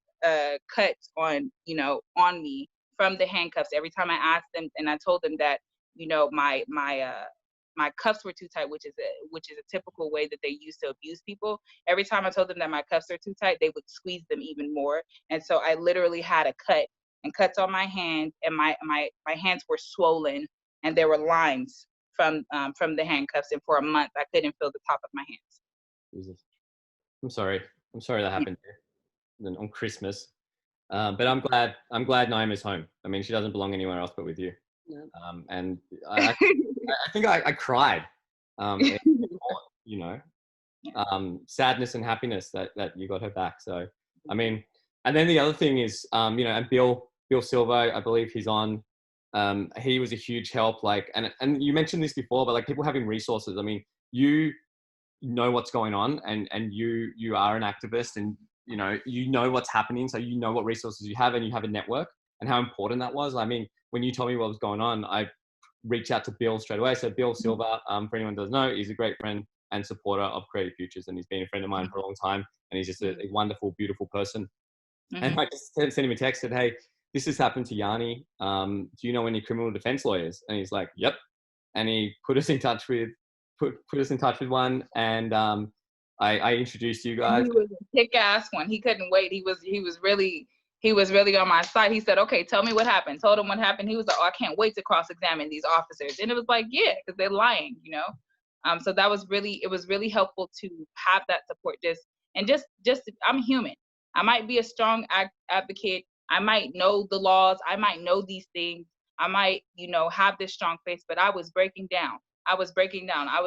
cuts on me from the handcuffs. Every time I asked them and I told them that, my cuffs were too tight, which is a typical way that they use to abuse people. Every time I told them that my cuffs are too tight, they would squeeze them even more. And so I literally had a cuts on my hand, and my hands were swollen, and there were lines from the handcuffs. And for a month, I couldn't feel the top of my hands. Jesus. I'm sorry that happened on Christmas. But I'm glad Naima's home. I mean, she doesn't belong anywhere else but with you. No. And I think I cried, sadness and happiness that you got her back. So, I mean, and then the other thing is, and Bill Silva, I believe he's on, he was a huge help. And you mentioned this before, but people having resources. I mean, you know what's going on, and you are an activist, and you know what's happening, so you know what resources you have, and you have a network, and how important that was. I mean, when you told me what was going on, I reached out to Bill straight away. So Bill Silva, for anyone who doesn't know, he's a great friend and supporter of Creative Futures, and he's been a friend of mine for a long time, and he's just a wonderful, beautiful person. Mm-hmm. And I just sent him a text, said, hey, this has happened to Yahniie. Do you know any criminal defense lawyers? And he's like, yep. And he put us in touch with one, and I introduced you guys. And he was a kick-ass one. He couldn't wait. He was really on my side. He said, okay, tell me what happened. Told him what happened. He was like, oh, I can't wait to cross-examine these officers. And it was like, yeah, because they're lying, So it was really helpful to have that support. I'm human. I might be a strong advocate. I might know the laws. I might know these things. I might, have this strong face, but I was breaking down. I was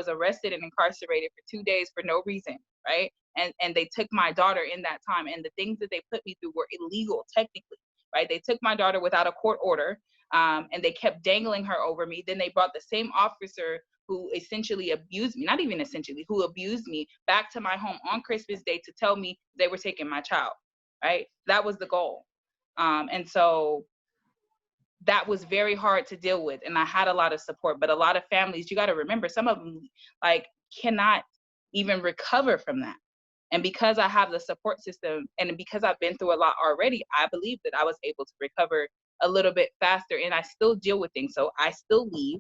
arrested and incarcerated for 2 days for no reason, right? And they took my daughter in that time, and the things that they put me through were illegal technically, right? They took my daughter without a court order, and they kept dangling her over me. Then they brought the same officer who essentially abused me, not even essentially, who abused me, back to my home on Christmas Day to tell me they were taking my child, right? That was the goal. And so that was very hard to deal with. And I had a lot of support, but a lot of families, you got to remember, some of them like cannot even recover from that. And because I have the support system and because I've been through a lot already, I believe that I was able to recover a little bit faster, and I still deal with things. So I still leave.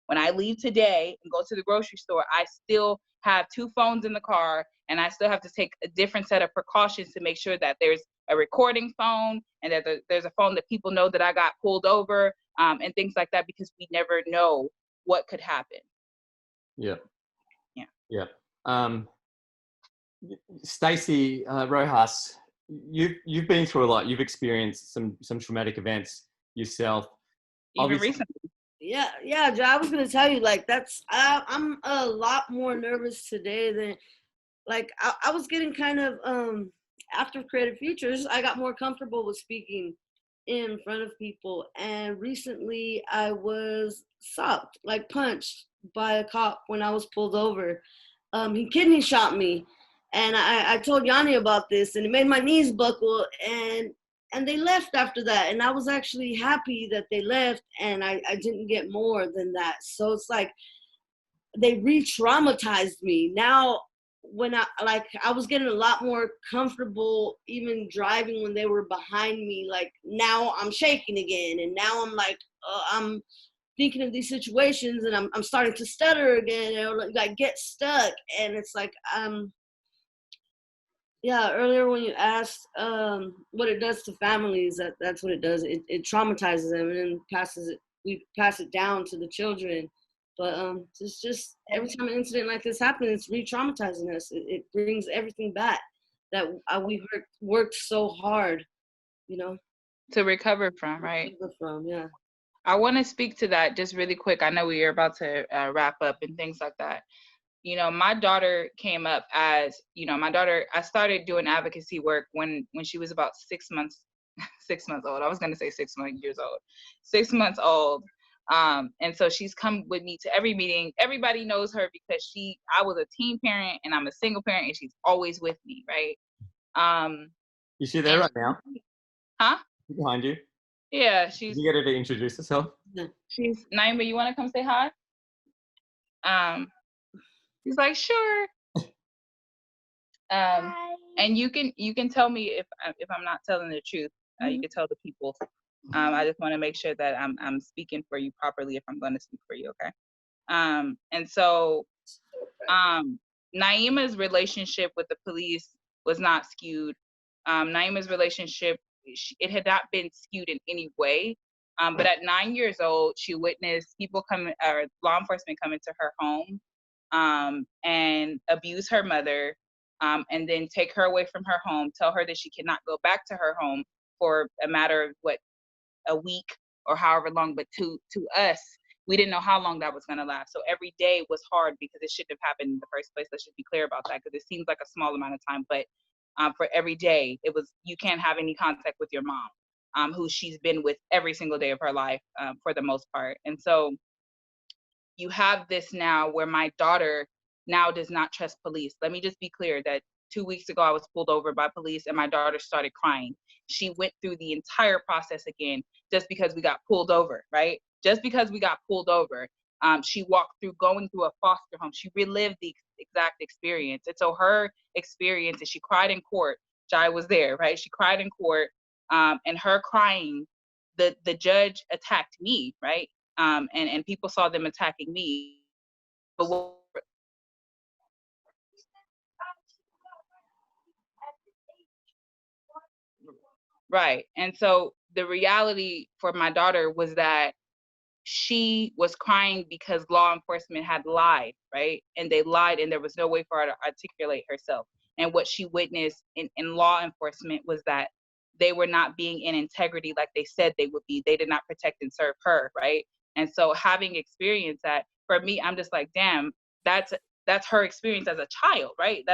When I leave today and go to the grocery store, I still have 2 phones in the car, and I still have to take a different set of precautions to make sure that there's a recording phone and that there's a phone that people know that I got pulled over, and things like that, because we never know what could happen. Yeah. Yeah. Yeah. Stacy, Rojas, you've been through a lot. You've experienced some traumatic events yourself. Even Obviously, recently. Yeah, Joe, I was gonna tell you, like, I'm a lot more nervous today than, like, I was getting kind of after Creative Futures, I got more comfortable with speaking in front of people, and recently I was socked, like punched by a cop when I was pulled over. He kidney shot me, and I told Yahniie about this, and it made my knees buckle, and they left after that, and I was actually happy that they left, and I didn't get more than that. So it's like they re-traumatized me. Now, when I was getting a lot more comfortable even driving when they were behind me, like now I'm shaking again, and now I'm like I'm thinking of these situations, and I'm starting to stutter again, or like get stuck, and it's like yeah, earlier when you asked what it does to families, that's what it does. It traumatizes them, and then we pass it down to the children. But it's just every time an incident like this happens, it's re-traumatizing us. It brings everything back that we worked so hard, To recover from, right? Yeah. I want to speak to that just really quick. I know we are about to wrap up and things like that. My daughter came up as, I started doing advocacy work when she was about 6 months, 6 months old. I was going to say 6 years old, 6 months old. And so she's come with me to every meeting. Everybody knows her because I was a teen parent and I'm a single parent, and she's always with me. Right. is she there right now? Huh? Behind you? Yeah. Did you get her to introduce herself? She's Naima. You want to come say hi? He's like, sure. And you can tell me if I'm not telling the truth. You can tell the people. I just want to make sure that I'm speaking for you properly if I'm going to speak for you, okay? And so Naima's relationship with the police was not skewed. Naima's relationship, it had not been skewed in any way. But at 9 years old, she witnessed people law enforcement come into her home and abuse her mother, and then take her away from her home, tell her that she cannot go back to her home for a matter of a week or however long. But to us, we didn't know how long that was going to last. So every day was hard because it shouldn't have happened in the first place. Let's just be clear about that, because it seems like a small amount of time, but for every day, you can't have any contact with your mom, who she's been with every single day of her life, for the most part. And so you have this now where my daughter now does not trust police. Let me just be clear that 2 weeks ago, I was pulled over by police and my daughter started crying. She went through the entire process again just because we got pulled over, right? Just because we got pulled over. She walked through going through a foster home. She relived the exact experience. And so her experience, and she cried in court. Jai was there, right? She cried in court, and her crying, the judge attacked me, right? And people saw them attacking me. But right. And so the reality for my daughter was that she was crying because law enforcement had lied, right? And they lied, and there was no way for her to articulate herself. And what she witnessed in law enforcement was that they were not being in integrity like they said they would be. They did not protect and serve her, right? And so having experienced that, for me, I'm just like, damn, that's her experience as a child, right?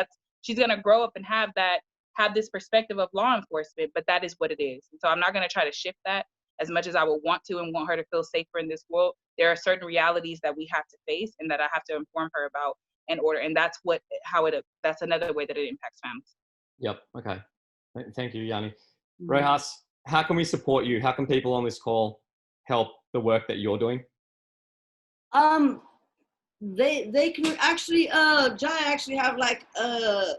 She's gonna grow up and have that have this perspective of law enforcement, but that is what it is. And so I'm not going to try to shift that as much as I would want to and want her to feel safer in this world. There are certain realities that we have to face and that I have to inform her about in order. And that's that's another way that it impacts families. Yep. Okay. Thank you, Yahniie. Rojas, how can we support you? How can people on this call help the work that you're doing? They can actually Jai actually have like a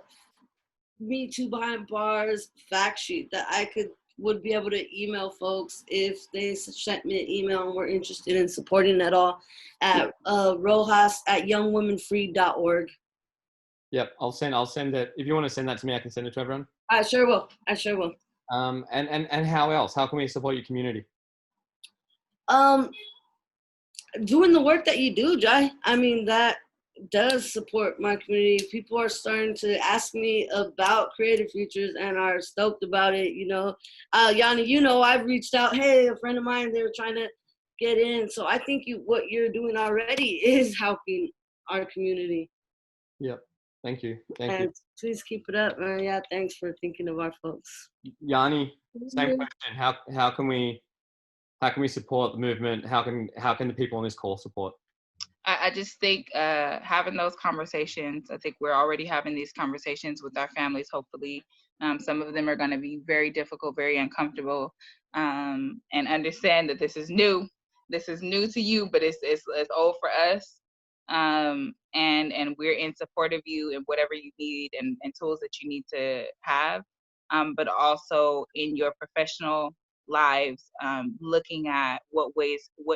MeToo Behind Bars fact sheet that I would be able to email folks if they sent me an email and were interested in supporting at all at rojas@youngwomenfree.org. Yep, I'll send it. If you want to send that to me, I can send it to everyone. I sure will. And how else? How can we support your community? Doing the work that you do, Jai. I mean, that does support my community. People are starting to ask me about Creative Futures and are stoked about it. You know, Yahniie, you know, I've reached out. Hey, a friend of mine, they were trying to get in. So I think what you're doing already is helping our community. Yep. Thank you. Please keep it up, man. Yeah, thanks for thinking of our folks. Yahniie, same question. How can we support the movement? How can the people on this call support? I just think having those conversations, I think we're already having these conversations with our families, hopefully. Some of them are going to be very difficult, very uncomfortable, and understand that this is new. This is new to you, but it's old for us. And we're in support of you and whatever you need and tools that you need to have, but also in your professional lives, looking at what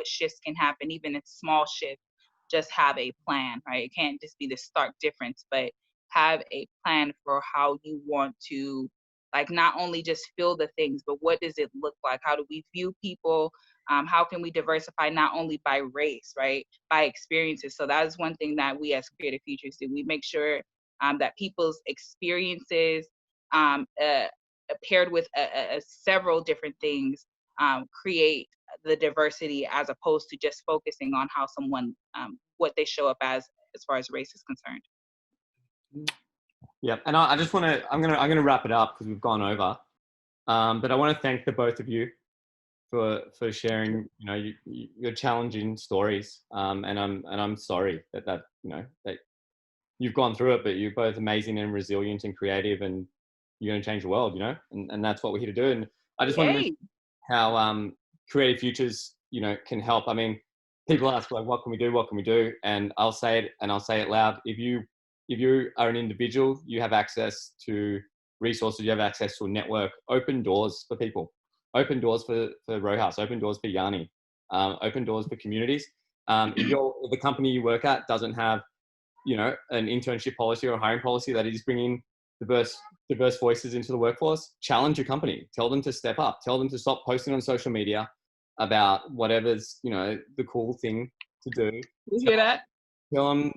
shifts can happen, even in small shifts. Just have a plan, right? It can't just be this stark difference, but have a plan for how you want to, like, not only just feel the things, but what does it look like? How do we view people? How can we diversify not only by race, right, by experiences? So that is one thing that we as Creative Futures do. We make sure that people's experiences paired with several different things create the diversity, as opposed to just focusing on how someone, what they show up as far as race is concerned. Yeah, and I just want to, I'm gonna wrap it up because we've gone over, but I want to thank the both of you for sharing, you know, your challenging stories, and I'm sorry that you know that you've gone through it, but you're both amazing and resilient and creative, and you're going to change the world, you know, and that's what we're here to do. And I just want to mention how Creative Futures, you know, can help. I mean, people ask, like, what can we do? And I'll say it, and I'll say it loud. If you are an individual, you have access to resources, you have access to a network. Open doors for people. Open doors for Rojas. Open doors for Yahniie. Open doors for communities. If the company you work at doesn't have, you know, an internship policy or a hiring policy that is bringing diverse voices into the workforce, challenge your company. Tell them to step up. Tell them to stop posting on social media about whatever's, you know, the cool thing to do. You hear that? Tell them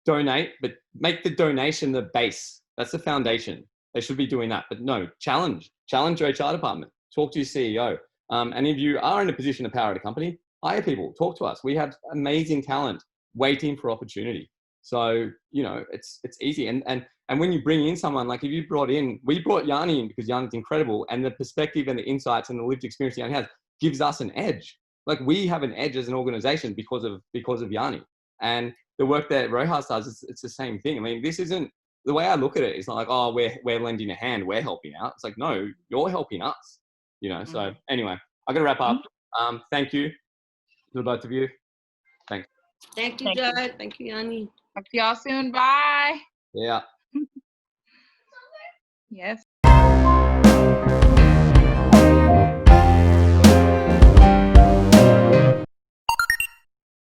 donate, but make the donation the base. That's the foundation. They should be doing that. But no, challenge your HR department. Talk to your CEO. And if you are in a position of power at a company, hire people. Talk to us. We have amazing talent waiting for opportunity. So, you know, it's easy. And when you bring in someone, like if you we brought Yahniie in because Yahnie's incredible, and the perspective and the insights and the lived experience Yahniie has gives us an edge. Like we have an edge as an organization because of Yahniie. And the work that Rojas does, it's the same thing. I mean, this isn't, the way I look at it, it's not like, oh, we're lending a hand, we're helping out. It's like, no, you're helping us, you know? So anyway, I got to wrap up. Thank you to the both of you. Thanks. Thank you, Jai. Thank you, Yahniie. Talk to y'all soon. Bye. Yeah. Yes.